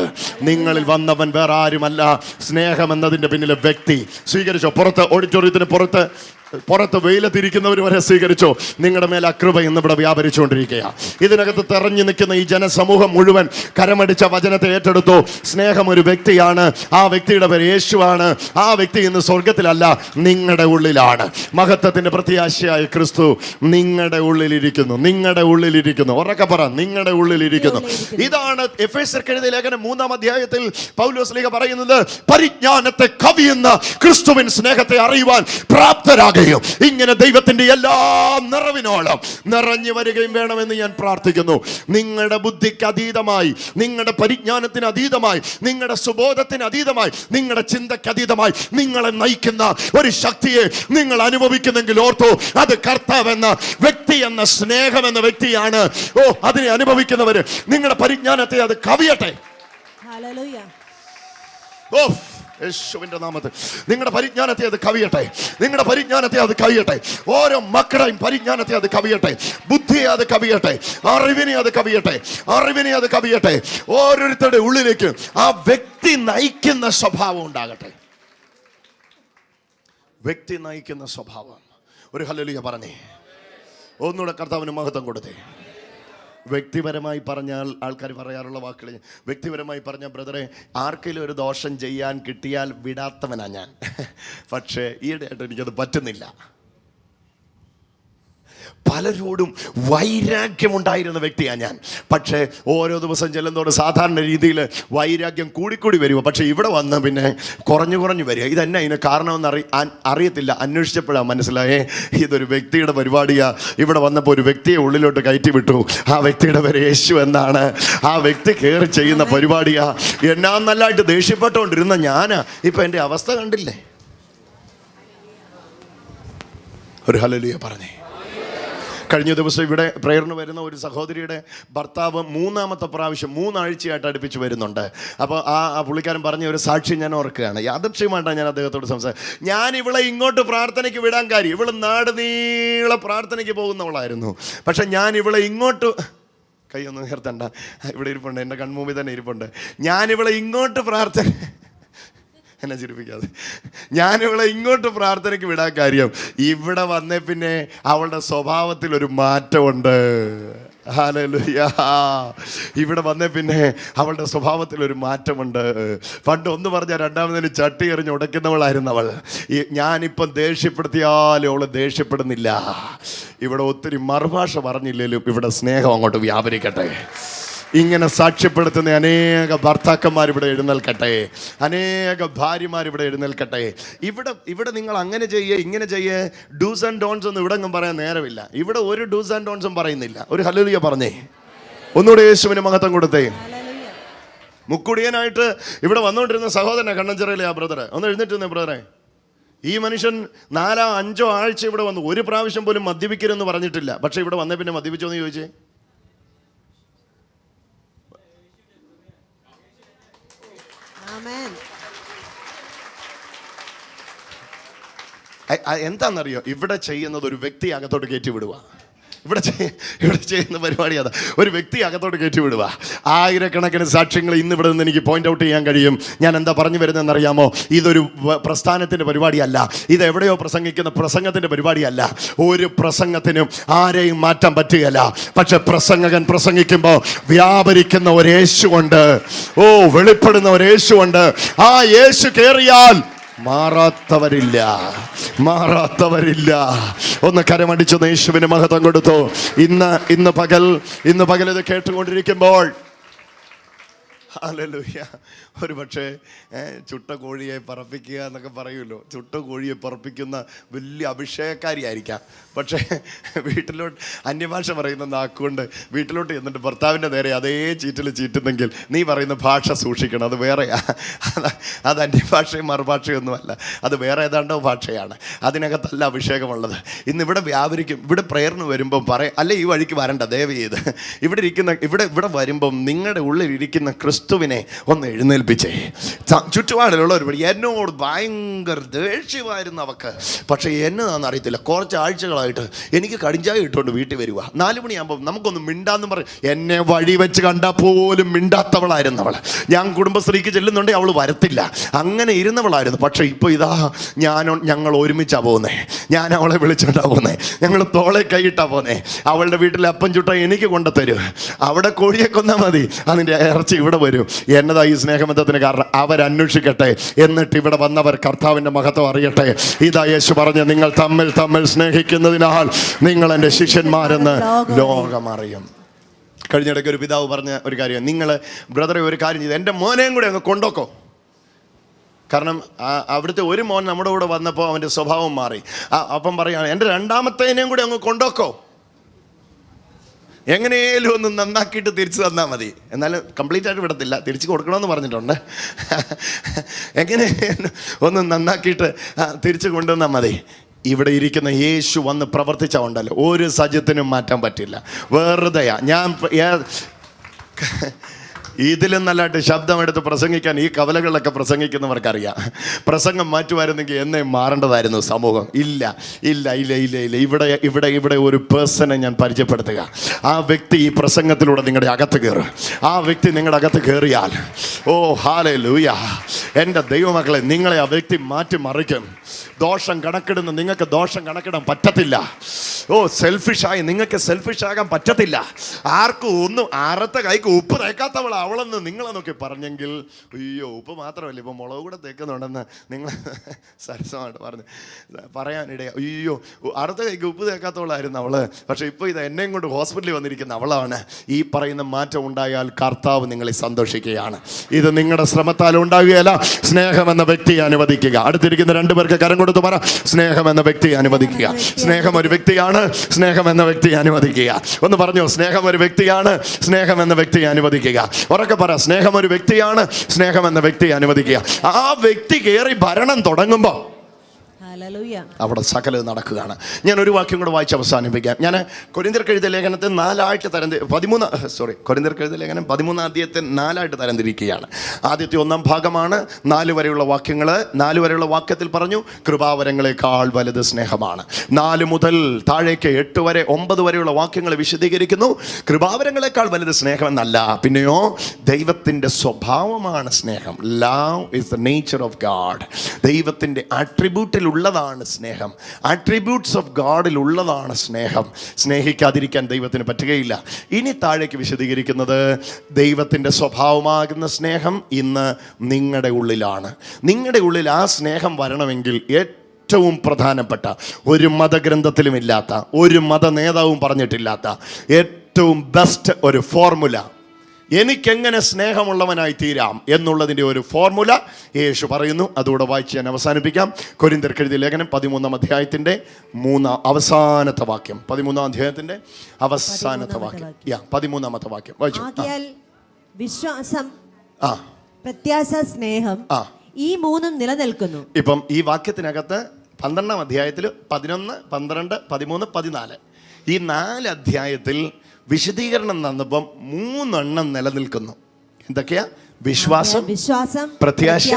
നിങ്ങളിൽ വന്നവൻ വേറെ ആരുമല്ല. സ്നേഹം എന്നതിന്റെ പിന്നിലെ വ്യക്തി. സ്വീകരിച്ചോ? പുറത്ത് ഓഡിറ്റോറിയത്തിന് പുറത്ത് വെയിലത്തിരിക്കുന്നവർ വരെ സ്വീകരിച്ചോ? നിങ്ങളുടെ മേൽ അകൃപ ഇന്നിവിടെ വ്യാപരിച്ചുകൊണ്ടിരിക്കുകയാണ്. ഇതിനകത്ത് തെരഞ്ഞു നിൽക്കുന്ന ഈ ജനസമൂഹം മുഴുവൻ കരമടിച്ച വചനത്തെ ഏറ്റെടുത്തു. സ്നേഹം ഒരു വ്യക്തിയാണ്. ആ വ്യക്തിയുടെ പേര് യേശുവാണ്. ആ വ്യക്തി ഇന്ന് സ്വർഗത്തിലല്ല, നിങ്ങളുടെ ഉള്ളിലാണ്. മഹത്വത്തിന്റെ പ്രത്യാശയായ ക്രിസ്തു നിങ്ങളുടെ ഉള്ളിലിരിക്കുന്നു. ഉറക്കെ പറ, നിങ്ങളുടെ ഉള്ളിലിരിക്കുന്നു. ഇതാണ് എഫേസ്യർക്ക് എഴുതിയ ലേഖനം 3-ാം അധ്യായത്തിൽ പൗലോസ് ശ്ലീഹ പറയുന്നത്. പരിജ്ഞാനത്തെ കവിയുന്ന ക്രിസ്തുവിൻ സ്നേഹത്തെ അറിയുവാൻ പ്രാപ്തരാകുക. ഇങ്ങനെ ദൈവത്തിന്റെ എല്ലാ നിറവിനോളം നിറഞ്ഞു വരികയും വേണമെന്ന് ഞാൻ പ്രാർത്ഥിക്കുന്നു. നിങ്ങളുടെ ബുദ്ധിക്ക് അതീതമായി, നിങ്ങളുടെ പരിജ്ഞാനത്തിന് അതീതമായി, നിങ്ങളുടെ സുബോധത്തിന് അതീതമായി, നിങ്ങളുടെ ചിന്തയ്ക്ക് അതീതമായി നിങ്ങളെ നയിക്കുന്ന ഒരു ശക്തിയെ നിങ്ങൾ അനുഭവിക്കുന്നെങ്കിൽ ഓർത്തോ, അത് കർത്താവ് എന്ന വ്യക്തി, എന്ന സ്നേഹം എന്ന വ്യക്തിയാണ്. അതിനെ അനുഭവിക്കുന്നവര് നിങ്ങളുടെ പരിജ്ഞാനത്തെ അത് കവിയട്ടെ. യേശുവിന്റെ നാമത്തിൽ നിങ്ങളുടെ പരിജ്ഞാനത്തെ അത് കവിയട്ടെ. നിങ്ങളുടെ പരിജ്ഞാനത്തെ അത് കവിയട്ടെ. ഓരോ മക്കളുടെയും പരിജ്ഞാനത്തെ അത് കവിയട്ടെ. ബുദ്ധിയെ അത് കവിയട്ടെ. അറിവിനെ അത് കവിയട്ടെ. ഓരോരുത്തരുടെ ഉള്ളിലേക്ക് ആ വ്യക്തി നയിക്കുന്ന സ്വഭാവം ഉണ്ടാകട്ടെ. വ്യക്തി നയിക്കുന്ന സ്വഭാവം. ഒരു ഹല്ലേലൂയ പറഞ്ഞേ. ഒന്നുകൂടെ കർത്താവിന് മഹത്വം കൊടുത്തേ. വ്യക്തിപരമായി പറഞ്ഞാൽ ആൾക്കാർ പറയാറുള്ള വാക്കുകൾ, വ്യക്തിപരമായി പറഞ്ഞാൽ ബ്രദറെ, ആർക്കെങ്കിലും ഒരു ദോഷം ചെയ്യാൻ കിട്ടിയാൽ വിടാത്തവനാ ഞാൻ. പക്ഷേ ഈയിടെയായിട്ട് എനിക്കത് പറ്റുന്നില്ല. പലരോടും വൈരാഗ്യമുണ്ടായിരുന്ന വ്യക്തിയാണ് ഞാൻ. പക്ഷേ ഓരോ ദിവസം ചെല്ലുന്നതോട് സാധാരണ രീതിയിൽ വൈരാഗ്യം കൂടിക്കൂടി വരുമോ, പക്ഷേ ഇവിടെ വന്ന് പിന്നെ കുറഞ്ഞു വരിക. ഇതെന്നെ അതിന് കാരണമെന്ന് അറിയത്തില്ല. അന്വേഷിച്ചപ്പോഴാണ് മനസ്സിലായേ ഇതൊരു വ്യക്തിയുടെ പരിപാടിയാണ്. ഇവിടെ വന്നപ്പോൾ ഒരു വ്യക്തിയെ ഉള്ളിലോട്ട് കയറ്റി വിട്ടു. ആ വ്യക്തിയുടെ പേര് യേശു എന്നാണ്. ആ വ്യക്തി കയറി ചെയ്യുന്ന പരിപാടിയാണ്. എന്നാ നല്ലതായിട്ട് ദേഷ്യപ്പെട്ടുകൊണ്ടിരുന്ന ഞാനാ ഇപ്പം എൻ്റെ അവസ്ഥ കണ്ടില്ലേ? ഒരു ഹല്ലേലൂയ പറഞ്ഞേ. കഴിഞ്ഞ ദിവസം ഇവിടെ പ്രേയറിന് വരുന്ന ഒരു സഹോദരിയുടെ ഭർത്താവ് 3-ാമത്തെ പ്രാവശ്യം 3 ആഴ്ചയായിട്ട് അടുപ്പിച്ച് വരുന്നുണ്ട്. അപ്പോൾ ആ പുള്ളിക്കാരൻ പറഞ്ഞ ഒരു സാക്ഷി ഞാൻ ഓർക്കുകയാണ്. യാദൃശ്യമായിട്ടാണ് ഞാൻ അദ്ദേഹത്തോട് സംസാരിച്ചത്. ഞാൻ ഇവളെ ഇങ്ങോട്ട് പ്രാർത്ഥനയ്ക്ക് വിടാൻ കാര്യം, ഇവള് നാട് നീളെ പ്രാർത്ഥനയ്ക്ക് പോകുന്നവളായിരുന്നു. പക്ഷെ ഞാൻ ഇവളെ ഇങ്ങോട്ട്, കൈയൊന്നും ഉയർത്തണ്ട, ഇവിടെ ഇരിപ്പുണ്ട്, എൻ്റെ കൺമുമ്പിൽ തന്നെ ഇരിപ്പുണ്ട്. ഞാനിവളെ ഇങ്ങോട്ട് എന്നെ ചിരിപ്പിക്കാതെ, ഞാനിവളെ ഇങ്ങോട്ട് പ്രാർത്ഥനയ്ക്ക് വിടാൻ കാര്യം, ഇവിടെ വന്നേ പിന്നെ അവളുടെ സ്വഭാവത്തിൽ ഒരു മാറ്റമുണ്ട്. ഹല്ലേലൂയ. ഇവിടെ വന്നേ പിന്നെ അവളുടെ സ്വഭാവത്തിൽ ഒരു മാറ്റമുണ്ട്. പണ്ട് ഒന്ന് പറഞ്ഞാൽ രണ്ടാമതിന് ചട്ടി എറിഞ്ഞ് ഉടയ്ക്കുന്നവളായിരുന്നു അവൾ. ഞാനിപ്പം ദേഷ്യപ്പെടുത്തിയാലും അവൾ ദേഷ്യപ്പെടുന്നില്ല. ഇവിടെ ഒത്തിരി മറുഭാഷ പറഞ്ഞില്ലേലും ഇവിടെ സ്നേഹം അങ്ങോട്ട് വ്യാപരിക്കട്ടെ. ഇങ്ങനെ സാക്ഷ്യപ്പെടുത്തുന്ന അനേക ഭർത്താക്കന്മാർ ഇവിടെ എഴുന്നേൽക്കട്ടെ, അനേക ഭാര്യമാർ ഇവിടെ എഴുന്നേൽക്കട്ടെ. ഇവിടെ നിങ്ങൾ അങ്ങനെ ചെയ്യേ ഇങ്ങനെ ചെയ്യേ ഡൂസ് ആൻഡ് ഡോൺസ് ഒന്നും ഇവിടെ ഒന്നും പറയാൻ നേരമില്ല. ഇവിടെ ഒരു ഡൂസ് ആൻഡ് ഡോൺസും പറയുന്നില്ല. ഒരു ഹല്ലേലൂയ പറഞ്ഞേ. ഒന്നുകൂടെ യേശുവിന് മഹത്വം കൊടുത്തേ. മുക്കുടിയനായിട്ട് ഇവിടെ വന്നുകൊണ്ടിരുന്ന സഹോദരനെ കണ്ണഞ്ചിറയിലെ ആ ബ്രദറെ ഒന്ന് എഴുന്നേറ്റ് ബ്രദറെ. ഈ മനുഷ്യൻ 4-5 ആഴ്ച ഇവിടെ വന്നു, ഒരു പ്രാവശ്യം പോലും മദ്യപിക്കരുതെന്ന് പറഞ്ഞിട്ടില്ല. പക്ഷെ ഇവിടെ വന്നേ പിന്നെ മദ്യപിച്ചോ എന്ന് ചോദിച്ചേ. എന്താണെന്നറിയോ, ഇവിടെ ചെയ്യുന്നത് ഒരു വ്യക്തി അകത്തോട്ട് കയറ്റി വിടുക. ഇവിടെ ചെയ്യുന്ന പരിപാടി അതാ, ഒരു വ്യക്തി അകത്തോട്ട് കയറ്റി വിടുക. ആയിരക്കണക്കിന് സാക്ഷ്യങ്ങൾ ഇന്ന് ഇവിടെ നിന്ന് എനിക്ക് പോയിന്റ് ഔട്ട് ചെയ്യാൻ കഴിയും. ഞാൻ എന്താ പറഞ്ഞു വരുന്നതെന്നറിയാമോ? ഇതൊരു പ്രസ്ഥാനത്തിൻ്റെ പരിപാടിയല്ല, ഇത് എവിടെയോ പ്രസംഗിക്കുന്ന പ്രസംഗത്തിൻ്റെ പരിപാടിയല്ല. ഒരു പ്രസംഗത്തിനും ആരെയും മാറ്റാൻ പറ്റുകയല്ല. പക്ഷെ പ്രസംഗകൻ പ്രസംഗിക്കുമ്പോൾ വ്യാപരിക്കുന്ന ഒരു യേശുണ്ട്, വെളിപ്പെടുന്ന ഒരു യേശുണ്ട്. ആ യേശു കയറിയാൽ മാറാത്തവരില്ല. ഒന്ന് കരമടിച്ചു യേശുവിന് മഹത്വം കൊടുത്തു. ഇന്ന് പകൽ ഇത് കേട്ടുകൊണ്ടിരിക്കുമ്പോൾ ഹല്ലേലൂയ. ഒരു പക്ഷേ ചുട്ട കോഴിയെ പറപ്പിക്കുക എന്നൊക്കെ പറയുമല്ലോ, ചുട്ട കോഴിയെ പറപ്പിക്കുന്ന വലിയ അഭിഷേകക്കാരിയായിരിക്കാം. പക്ഷേ വീട്ടിലോട്ട് അന്യഭാഷ പറയുന്ന നാക്കുകൊണ്ട് വീട്ടിലോട്ട് ചെന്നിട്ട് ഭർത്താവിൻ്റെ നേരെ അതേ ചീറ്റിൽ ചീറ്റുന്നെങ്കിൽ നീ പറയുന്ന ഭാഷ സൂക്ഷിക്കണം. അത് വേറെയാ, അത് അന്യഭാഷയും മറുഭാഷയൊന്നുമല്ല, അത് വേറെ ഏതാണ്ടോ ഭാഷയാണ്. അതിനകത്തല്ല അഭിഷേകമുള്ളത്. ഇന്നിവിടെ വ്യാപരിക്കും. ഇവിടെ പ്രേയറിന് വരുമ്പം അല്ലെ ഈ വഴിക്ക് വരണ്ട, ദയവ് ചെയ്ത് ഇവിടെ വരുമ്പം നിങ്ങളുടെ ഉള്ളിലിരിക്കുന്ന ക്രിസ്തുവിനെ ഒന്ന് എഴുന്നേൽപ്പിച്ചേ. ചുറ്റുപാടിലുള്ളവർ എന്നോട് ഭയങ്കര ദേഷ്യമായിരുന്നു അവക്ക്. പക്ഷേ എന്നതാണെന്ന് അറിയത്തില്ല, കുറച്ച് ആഴ്ചകളായിട്ട് എനിക്ക് കടിഞ്ചായ ഇട്ടുകൊണ്ട് വീട്ടിൽ വരിക. 4 മണിയാകുമ്പോൾ നമുക്കൊന്ന് മിണ്ടാന്ന് പറയും. എന്നെ വഴി വെച്ച് കണ്ടാൽ പോലും മിണ്ടാത്തവളായിരുന്നവൾ. ഞാൻ കുടുംബശ്രീക്ക് ചെല്ലുന്നുണ്ടെങ്കിൽ അവൾ വരത്തില്ല, അങ്ങനെ ഇരുന്നവളായിരുന്നു. പക്ഷേ ഇപ്പോൾ ഇതാ ഞങ്ങൾ ഒരുമിച്ചാണ് പോകുന്നത്. ഞാൻ അവളെ വിളിച്ചിട്ടാണ് പോകുന്നത്, ഞങ്ങൾ തോളെ കൈയിട്ടാ പോകുന്നത്. അവളുടെ വീട്ടിൽ അപ്പം ചുട്ട എനിക്ക് കൊണ്ടുതരും. അവിടെ കോഴിയെ കൊന്നാൽ മതി, അതിൻ്റെ ഇറച്ചി ഇവിടെ വരും. എന്നതാ ഈ സ്നേഹബന്ധത്തിന് കാരണം? അവരന്വേഷിക്കട്ടെ, എന്നിട്ട് ഇവിടെ വന്നവർ കർത്താവിൻ്റെ മഹത്വം അറിയട്ടെ. ഇതാ യേശു പറഞ്ഞ്, നിങ്ങൾ തമ്മിൽ സ്നേഹിക്കുന്നതിനാൽ നിങ്ങൾ എൻ്റെ ശിഷ്യന്മാരെന്ന് ലോകം അറിയും. കഴിഞ്ഞിടയ്ക്ക് ഒരു പിതാവ് പറഞ്ഞ ഒരു കാര്യം, നിങ്ങൾ ബ്രദറെ ഒരു കാര്യം ചെയ്ത് എൻ്റെ മോനെയും കൂടെ അങ്ങ് കൊണ്ടോക്കോ. കാരണം അവിടുത്തെ ഒരു മോൻ നമ്മുടെ കൂടെ വന്നപ്പോൾ അവൻ്റെ സ്വഭാവം മാറി. അപ്പം പറയുകയാണ്, എൻ്റെ 2ാമത്തേനെയും കൂടെ അങ്ങ് കൊണ്ടോക്കോ. എങ്ങനെയും ഒന്ന് നന്നാക്കിയിട്ട് തിരിച്ചു തന്നാൽ മതി. എന്നാലും കംപ്ലീറ്റ് ആയിട്ട് വിടത്തില്ല, തിരിച്ചു കൊടുക്കണമെന്ന് പറഞ്ഞിട്ടുണ്ട്. എങ്ങനെ ഒന്ന് നന്നാക്കിയിട്ട് തിരിച്ചു കൊണ്ടുവന്നാൽ മതി. ഇവിടെ ഇരിക്കുന്ന യേശു വന്ന് പ്രവർത്തിച്ചാൽ ഉണ്ടല്ലോ, ഒരു സജ്ജത്തിനും മാറ്റാൻ പറ്റില്ല. വെറുതെയാ. ഇതിലും നല്ലതായിട്ട് ശബ്ദമെടുത്ത് പ്രസംഗിക്കാൻ ഈ കവലകളിലൊക്കെ പ്രസംഗിക്കുന്നവർക്കറിയാം. പ്രസംഗം മാറ്റുമായിരുന്നെങ്കിൽ എന്നെ മാറേണ്ടതായിരുന്നു സമൂഹം. ഇല്ല ഇല്ല ഇല്ല ഇല്ല ഇല്ല ഇവിടെ ഇവിടെ ഇവിടെ ഒരു പേഴ്സണെ ഞാൻ പരിചയപ്പെടുത്തുക. ആ വ്യക്തി ഈ പ്രസംഗത്തിലൂടെ നിങ്ങളുടെ അകത്ത് കയറും. ആ വ്യക്തി നിങ്ങളുടെ അകത്ത് കയറിയാൽ, ഓ ഹല്ലേലൂയ, എൻ്റെ ദൈവമക്കളെ, നിങ്ങളെ ആ വ്യക്തി മാറ്റിമറിക്കും. ദോഷം കണക്കിടുന്ന നിങ്ങൾക്ക് ദോഷം കണക്കിടാൻ പറ്റത്തില്ല. ഓ, സെൽഫിഷായി നിങ്ങൾക്ക് സെൽഫിഷാകാൻ പറ്റത്തില്ല. ആർക്കും ഒന്നും ആറത്തെ കൈക്ക് ഉപ്പ് തേക്കാത്തവൾ അവളെന്ന് നിങ്ങളെ നോക്കി പറഞ്ഞെങ്കിൽ, അയ്യോ ഉപ്പ് മാത്രമല്ല ഇപ്പം മുളക് കൂടെ തേക്കുന്നുണ്ടെന്ന് നിങ്ങൾ സരസമായിട്ട് പറയാനിടയാ. അയ്യോ, അറുത്ത കൈക്ക് ഉപ്പ് തേക്കാത്തവളായിരുന്നു അവള്, പക്ഷെ ഇപ്പോൾ ഇത് എന്നെയും കൊണ്ട് ഹോസ്പിറ്റലിൽ വന്നിരിക്കുന്ന അവളാണ്. ഈ പറയുന്ന മാറ്റം ഉണ്ടായാൽ കർത്താവ് നിങ്ങളെ സന്തോഷിക്കുകയാണ്. ഇത് നിങ്ങളുടെ ശ്രമത്താൽ ഉണ്ടാകുകയല്ല. സ്നേഹം എന്ന വ്യക്തിയെ അനുവദിക്കുക. അടുത്തിരിക്കുന്ന രണ്ടുപേർക്ക് കരം കൊടുത്ത് പറ, സ്നേഹം എന്ന വ്യക്തിയെ അനുവദിക്കുക. സ്നേഹം ഒരു വ്യക്തിയാണ്, സ്നേഹം എന്ന വ്യക്തിയെ അനുവദിക്കുക. ഒന്ന് പറഞ്ഞോ, സ്നേഹം ഒരു വ്യക്തിയാണ്, സ്നേഹം എന്ന വ്യക്തിയെ അനുവദിക്കുക. ഉറക്കെ പറ, സ്നേഹം ഒരു വ്യക്തിയാണ്, സ്നേഹം എന്ന വ്യക്തിയെ അനുവദിക്കുക. ആ വ്യക്തി കയറി ഭരണം തുടങ്ങുമ്പോൾ അവിടെ സകലത് നടക്കുകയാണ്. ഞാൻ ഒരു വാക്യം കൂടെ വായിച്ച് അവസാനിപ്പിക്കാം. ഞാൻ കൊരിന്ത്യർക്ക് എഴുതിയ ലേഖനത്തെ 4 ആയിട്ട് കൊരിന്ത്യർക്ക് എഴുതിയ ലേഖനം 13 അധ്യായത്തെ 4 ആയിട്ട് തരംതിരിക്കുകയാണ്. ആദ്യത്തെ 1-ാം ഭാഗമാണ് 4 വരെയുള്ള വാക്യങ്ങൾ. 4 വരെയുള്ള വാക്യത്തിൽ പറഞ്ഞു, കൃപാവരങ്ങളെക്കാൾ വലുത് സ്നേഹമാണ്. 4 മുതൽ താഴേക്ക് 8 വരെ 9 വരെയുള്ള വാക്യങ്ങൾ വിശദീകരിക്കുന്നു. കൃപാവരങ്ങളെക്കാൾ വലുത് സ്നേഹമെന്നല്ല, പിന്നെയോ ദൈവത്തിൻ്റെ സ്വഭാവമാണ് സ്നേഹം. Love is the nature of God. ദൈവത്തിൻ്റെ ആട്രിബ്യൂട്ടിൽ ഉള്ളതാണ് സ്നേഹം. ആട്രിബ്യൂട്ട്സ് ഓഫ് ഗാഡിൽ ഉള്ളതാണ് സ്നേഹം. സ്നേഹിക്കാതിരിക്കാൻ ദൈവത്തിന് പറ്റുകയില്ല. ഇനി താഴേക്ക് വിശദീകരിക്കുന്നത്, ദൈവത്തിൻ്റെ സ്വഭാവമാകുന്ന സ്നേഹം ഇന്ന് നിങ്ങളുടെ ഉള്ളിലാണ്. നിങ്ങളുടെ ഉള്ളിൽ ആ സ്നേഹം വരണമെങ്കിൽ ഏറ്റവും പ്രധാനപ്പെട്ട, ഒരു മതഗ്രന്ഥത്തിലും ഇല്ലാത്ത, ഒരു മത നേതാവും പറഞ്ഞിട്ടില്ലാത്ത ഏറ്റവും ബെസ്റ്റ് ഒരു ഫോർമുല, എനിക്കെങ്ങനെ സ്നേഹമുള്ളവനായി തീരാം എന്നുള്ളതിൻ്റെ ഒരു ഫോർമുല യേശു പറയുന്നു. അതുകൂടെ വായിച്ച് ഞാൻ അവസാനിപ്പിക്കാം. കൊരിന്ത്യർക്ക് എഴുതിയ ലേഖനം 13-ാം അധ്യായത്തിൻ്റെ അവസാനത്തെ വാക്യം. 13-ാം അധ്യായത്തിൻ്റെ അവസാനത്തെ വാക്യം. 13-ാമത്തെ വാക്യം വായിച്ചു. വിശ്വാസം, പ്രത്യാശ, സ്നേഹം, ഈ മൂന്നും നിലനിൽക്കുന്നു. ഇപ്പം ഈ വാക്യത്തിനകത്ത് 12-ാം അധ്യായത്തിൽ 11, 12, 13, 14 ഈ 4 അധ്യായത്തിൽ വിശദീകരണം തന്നപ്പം 3 എണ്ണം നിലനിൽക്കുന്നു. എന്തൊക്കെയാ? വിശ്വാസം, പ്രത്യാശ,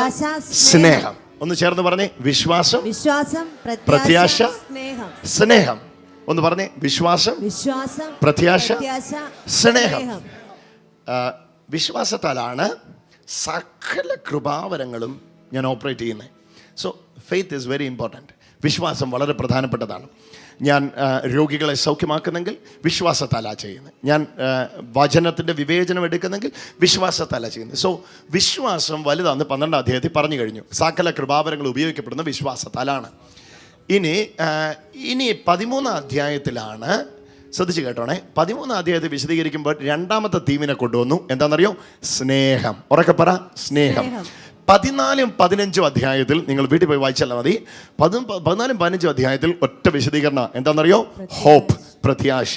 സ്നേഹം. ഒന്ന് ചേർന്ന് പറഞ്ഞേ, വിശ്വാസം, പ്രത്യാശ, സ്നേഹം. ഒന്ന് പറഞ്ഞേ, വിശ്വാസം, പ്രത്യാശ, സ്നേഹം. വിശ്വാസത്താലാണ് സകല കൃപാവരങ്ങളും ഞാൻ ഓപ്പറേറ്റ് ചെയ്യുന്നത്. So faith is very important. വിശ്വാസം വളരെ പ്രധാനപ്പെട്ടതാണ്. ഞാൻ രോഗികളെ സൗഖ്യമാക്കുന്നെങ്കിൽ വിശ്വാസത്താലാണ് ചെയ്യുന്നത്. ഞാൻ വചനത്തിൻ്റെ വിവേചനം എടുക്കുന്നെങ്കിൽ വിശ്വാസത്താലാണ് ചെയ്യുന്നത്. സോ വിശ്വാസം വലുതാണെന്ന് 12-ാം അധ്യായത്തിൽ പറഞ്ഞു കഴിഞ്ഞു. സകല കൃപാവരങ്ങൾ ഉപയോഗിക്കപ്പെടുന്ന വിശ്വാസത്താലാണ്. ഇനി 13-ാം അധ്യായത്തിലാണ്, ശ്രദ്ധിച്ച് കേട്ടോണേ, 13-ാം അധ്യായത്തിൽ വിശദീകരിക്കുമ്പോൾ 2-ാമത്തെ തീമിനെ കൊണ്ടുവന്നു. എന്താണെന്നറിയോ? സ്നേഹം. ഉറക്കെ പറ, സ്നേഹം. 14-ഉം 15-ഉം അധ്യായത്തിൽ നിങ്ങൾ വീട്ടിൽ പോയി വായിച്ചാൽ മതി. 14-ഉം 15-ഉം അധ്യായത്തിൽ ഒറ്റ വിശദീകരണം. എന്താണെന്നറിയോ? ഹോപ്പ്, പ്രത്യാശ.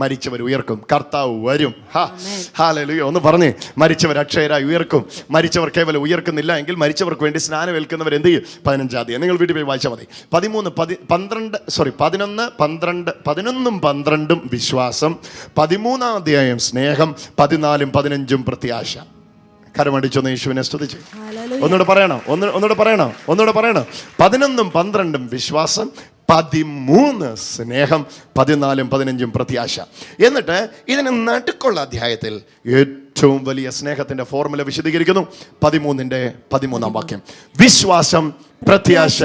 മരിച്ചവർ ഉയർക്കും, കർത്താവ് വരും. ഹല്ലേലൂയ. ഒന്ന് പറഞ്ഞേ, മരിച്ചവർ അക്ഷയരായി ഉയർക്കും. മരിച്ചവർ കേവലം ഉയർക്കുന്നില്ല എങ്കിൽ മരിച്ചവർക്ക് വേണ്ടി സ്നാനം ഏൽക്കുന്നവർ എന്ത് ചെയ്യും? 15-ാം അധ്യായം നിങ്ങൾ വീട്ടിൽ പോയി വായിച്ചാൽ മതി. 11-ഉം 12-ഉം വിശ്വാസം, 13-ാം അധ്യായം സ്നേഹം, 14-ഉം 15-ഉം പ്രത്യാശ. കരമടിച്ചൊന്ന് യേശുവിനെ സ്തുതിച്ച് ഒന്നുകൂടെ പറയണം. 11-ഉം 12-ഉം വിശ്വാസം, 13 സ്നേഹം, 14-ഉം 15-ഉം പ്രത്യാശ. എന്നിട്ട് ഇതിന് നടുക്കുള്ള അധ്യായത്തിൽ ഏറ്റവും വലിയ സ്നേഹത്തിന്റെ ഫോർമുല വിശദീകരിക്കുന്നു. 13-ന്റെ 13-ാം വാക്യം, വിശ്വാസം, പ്രത്യാശ,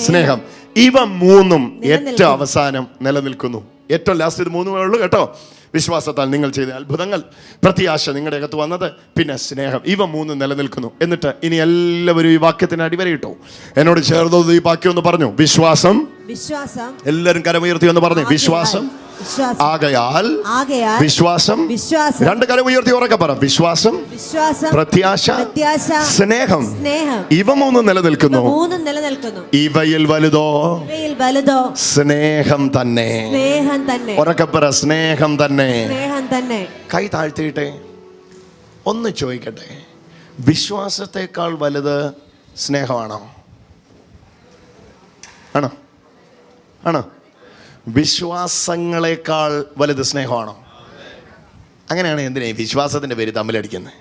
സ്നേഹം, ഇവ 3ഉം ഏറ്റവും അവസാനം നിലനിൽക്കുന്നു. ഏറ്റവും ലാസ്റ്റ് ഇത് 3 ഉള്ളൂ കേട്ടോ. വിശ്വാസത്താൽ നിങ്ങൾ ചെയ്ത അത്ഭുതങ്ങൾ, പ്രത്യാശ നിങ്ങളുടെ അകത്ത് വന്നത്, പിന്നെ സ്നേഹം, ഇവ 3 നിലനിൽക്കുന്നു. എന്നിട്ട് ഇനി എല്ലാവരും ഈ വാക്യത്തിന് അടിവരയിട്ടു. എന്നോട് ചേർന്നത് ഈ വാക്യം ഒന്ന് പറഞ്ഞു. വിശ്വാസം, എല്ലാവരും കരമുയർത്തി ഒന്ന് പറഞ്ഞു. വിശ്വാസം, ആകയാൽ വിശ്വാസം. 2 കരം ഉയർത്തി ഉറക്കെ പറ. വിശ്വാസം, പ്രത്യാശ, സ്നേഹം, ഇവ 3 നിലനിൽക്കുന്നു. ഇവയിൽ വലുതോ സ്നേഹം തന്നെ. ഉറക്കെ പറ, സ്നേഹം തന്നെ. കൈ താഴ്ത്തിയിട്ടെ ഒന്ന് ചോദിക്കട്ടെ, വിശ്വാസത്തെക്കാൾ വലുത് സ്നേഹമാണോ? ആണോ? വിശ്വാസങ്ങളെക്കാൾ വലുത് സ്നേഹമാണോ? അങ്ങനെയാണ് എന്തിനാ വിശ്വാസത്തിൻ്റെ പേര് തമ്മിലടിക്കുന്നത്?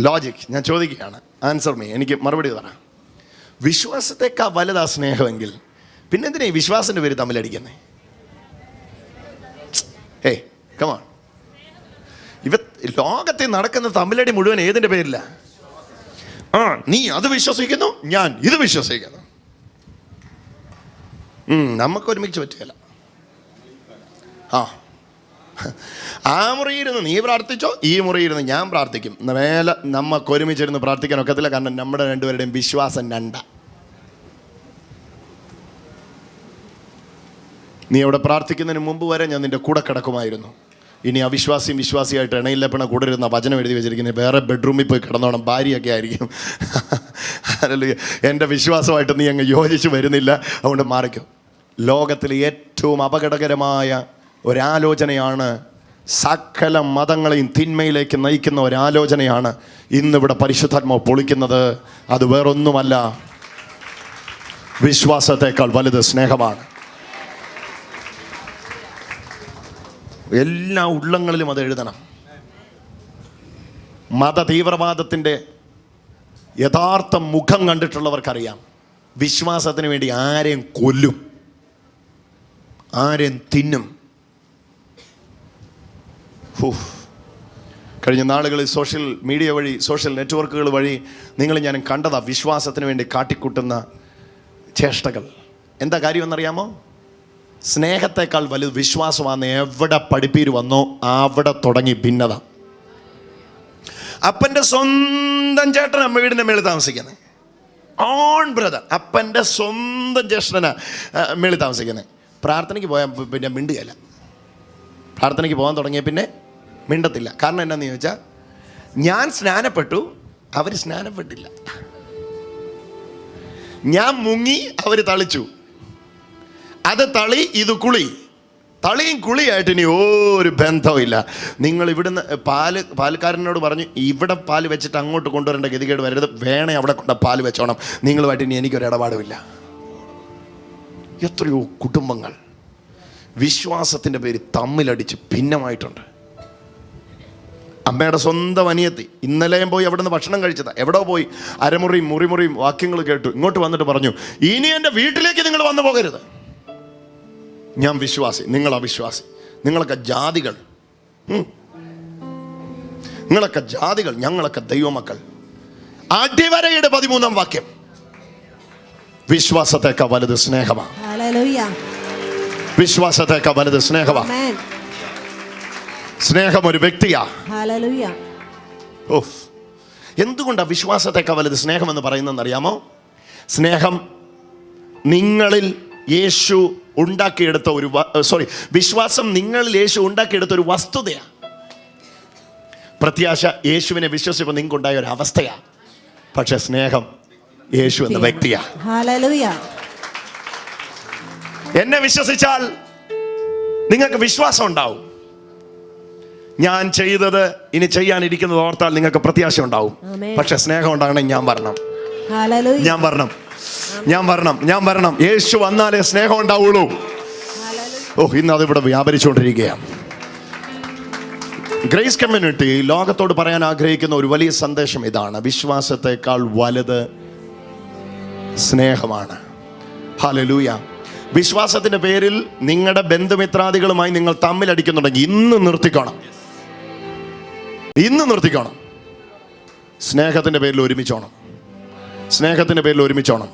ലോജിക് ഞാൻ ചോദിക്കുകയാണ്, ആൻസർ മീ, എനിക്ക് മറുപടി തരാം. വിശ്വാസത്തെക്കാൾ വലുതാ സ്നേഹമെങ്കിൽ പിന്നെ എന്തിനാ ഈ വിശ്വാസത്തിന്റെ പേര് തമ്മിലടിക്കുന്നേ? ഏയ് കമാൺ, ലോകത്തിൽ നടക്കുന്ന തമ്മിലടി മുഴുവൻ ഏതിന്റെ പേരില്ല? നീ അത് വിശ്വസിക്കുന്നു, ഞാൻ ഇത് വിശ്വസിക്കുന്നു. നമുക്ക് ഒരുമിച്ച് പറ്റുകയില്ല. ആ മുറിയിരുന്ന് നീ പ്രാർത്ഥിച്ചോ, ഈ മുറിയിരുന്ന് ഞാൻ പ്രാർത്ഥിക്കും. മേലെ നമുക്ക് ഒരുമിച്ചിരുന്ന് പ്രാർത്ഥിക്കാൻ ഒക്കത്തില്ല, കാരണം നമ്മുടെ രണ്ടുപേരുടെയും വിശ്വാസം രണ്ട. നീ അവിടെ പ്രാർത്ഥിക്കുന്നതിന് മുമ്പ് വരെ ഞാൻ നിന്റെ കൂടെ കിടക്കുമായിരുന്നു. ഇനി അവിശ്വാസിയും വിശ്വാസിയായിട്ട് ഇണയില്ലപ്പണ കൂടെ ഇരുന്ന വചനം എഴുതി വെച്ചിരിക്കുന്നത് വേറെ ബെഡ്റൂമിൽ പോയി കിടന്നോണം, ഭാര്യയൊക്കെ ആയിരിക്കും. അല്ലെങ്കിൽ എൻ്റെ വിശ്വാസമായിട്ട് നീ അങ്ങ് യോജിച്ച് വരുന്നില്ല, അതുകൊണ്ട് മാറിക്കും. ലോകത്തിലെ ഏറ്റവും അപകടകരമായ ഒരാലോചനയാണ്, സകല മതങ്ങളെയും തിന്മയിലേക്ക് നയിക്കുന്ന ഒരാലോചനയാണ് ഇന്നിവിടെ പരിശുദ്ധാത്മാവ് പൊളിക്കുന്നത്. അത് വേറൊന്നുമല്ല, വിശ്വാസത്തെക്കാൾ വലുത് സ്നേഹമാണ്. എല്ലാ ഉള്ളങ്ങളിലും അത് എഴുതണം. മത തീവ്രവാദത്തിൻ്റെ യഥാർത്ഥ മുഖം കണ്ടിട്ടുള്ളവർക്കറിയാം, വിശ്വാസത്തിന് വേണ്ടി ആരെയും കൊല്ലും, ആരെയും തിന്നും. കഴിഞ്ഞ നാളുകളിൽ സോഷ്യൽ മീഡിയ വഴി, സോഷ്യൽ നെറ്റ്വർക്കുകൾ വഴി നിങ്ങൾ ഞാനും കണ്ടതാ വിശ്വാസത്തിന് വേണ്ടി കാട്ടിക്കൂട്ടുന്ന ചേഷ്ടകൾ. എന്താ കാര്യമെന്നറിയാമോ? സ്നേഹത്തെക്കാൾ വലുത് വിശ്വാസമാണ്. എവിടെ പഠിപ്പീര് വന്നോ അവിടെ തുടങ്ങി ഭിന്നത. അപ്പൻ്റെ സ്വന്തം ചേട്ടൻ അമ്മ വീടിൻ്റെ മേളിൽ താമസിക്കുന്നത്, ഓൺ ബ്രദർ, അപ്പൻ്റെ സ്വന്തം ജ്യേഷ്ഠനാ മേളിൽ താമസിക്കുന്നത്. പ്രാർത്ഥനയ്ക്ക് പോയാൽ പിന്നെ മിണ്ടുകയില്ല. പ്രാർത്ഥനയ്ക്ക് പോകാൻ തുടങ്ങിയ പിന്നെ മിണ്ടത്തില്ല. കാരണം എന്നാന്ന് ചോദിച്ചാൽ, ഞാൻ സ്നാനപ്പെട്ടു, അവർ സ്നാനപ്പെട്ടില്ല. ഞാൻ മുങ്ങി, അവർ തളിച്ചു. അത് തളി, ഇത് കുളി. തളിയും കുളിയായിട്ട് ഇനി ഒരു ബന്ധവുമില്ല. നിങ്ങൾ ഇവിടുന്ന് പാൽക്കാരനോട് പറഞ്ഞു, ഇവിടെ പാല് വെച്ചിട്ട് അങ്ങോട്ട് കൊണ്ടുവരേണ്ട ഗതികേട് വരരുത്, വേണേ അവിടെ കൊണ്ട് പാല് വെച്ചോണം, നിങ്ങളുമായിട്ട് ഇനി എനിക്കൊരു ഇടപാടുമില്ല. എത്രയോ കുടുംബങ്ങൾ വിശ്വാസത്തിൻ്റെ പേര് തമ്മിലടിച്ച് ഭിന്നമായിട്ടുണ്ട്. അമ്മയുടെ സ്വന്തം അനിയത്തി ഇന്നലെയും പോയി അവിടെ നിന്ന് ഭക്ഷണം കഴിച്ചതാ. എവിടെ പോയി അരമുറിയും മുറിമുറിയും വാക്യങ്ങൾ കേട്ടു. ഇങ്ങോട്ട് വന്നിട്ട് പറഞ്ഞു, ഇനി എൻ്റെ വീട്ടിലേക്ക് നിങ്ങൾ വന്നു പോകരുത്. ഞാൻ വിശ്വാസി, നിങ്ങൾ അവിശ്വാസി, നിങ്ങളൊക്കെ ജാതികൾ, നിങ്ങളൊക്കെ ജാതികൾ, ഞങ്ങളൊക്കെ ദൈവമക്കൾ. അടിവരയുടെ 13-ാം വാക്യം, വിശ്വാസത്തേക്കാൾ വലുത് സ്നേഹമാണ്. വിശ്വാസത്തേക്കാൾ വലുത് സ്നേഹമാണ്. സ്നേഹം ഒരു വ്യക്തിയാ. എന്തുകൊണ്ടാണ് വിശ്വാസത്തേക്കാൾ വലുത് സ്നേഹം എന്ന് പറയുന്നതെന്ന് അറിയാമോ? സ്നേഹം നിങ്ങളിൽ യേശു ഉണ്ടാക്കിയെടുത്ത ഒരു വിശ്വാസം നിങ്ങളിൽ യേശു ഉണ്ടാക്കിയെടുത്ത ഒരു വസ്തുതയാണ്. പ്രത്യാശ യേശുവിനെ വിശ്വസിച്ചപ്പോൾ നിങ്ങൾക്കുണ്ടായ ഒരു അവസ്ഥയാണ്. പക്ഷെ സ്നേഹം യേശു എന്ന വ്യക്തിയാ. എന്നെ വിശ്വസിച്ചാൽ നിങ്ങൾക്ക് വിശ്വാസം ഉണ്ടാവും. ഞാൻ ചെയ്തത് ഇനി ചെയ്യാനിരിക്കുന്നത് ഓർത്താൽ നിങ്ങൾക്ക് പ്രത്യാശ ഉണ്ടാവും. പക്ഷെ സ്നേഹം ഉണ്ടാകണമെങ്കിൽ ഞാൻ വരണം. യേശു വന്നാലേ സ്നേഹം ഉണ്ടാവുള്ളൂ. ഇന്ന് അതിവിടെ വ്യാപരിച്ചുകൊണ്ടിരിക്കുകയാണ്. ഗ്രേസ് കമ്മ്യൂണിറ്റി ലോകത്തോട് പറയാൻ ആഗ്രഹിക്കുന്ന ഒരു വലിയ സന്ദേശം ഇതാണ്: വിശ്വാസത്തെക്കാൾ വലുത് സ്നേഹമാണ്. ഹല്ലേലൂയ. വിശ്വാസത്തിന്റെ പേരിൽ നിങ്ങളുടെ ബന്ധുമിത്രാദികളുമായി നിങ്ങൾ തമ്മിലടിക്കുന്നുണ്ടെങ്കിൽ ഇന്ന് നിർത്തിക്കണം. സ്നേഹത്തിന്റെ പേരിൽ ഒരുമിച്ചോണം.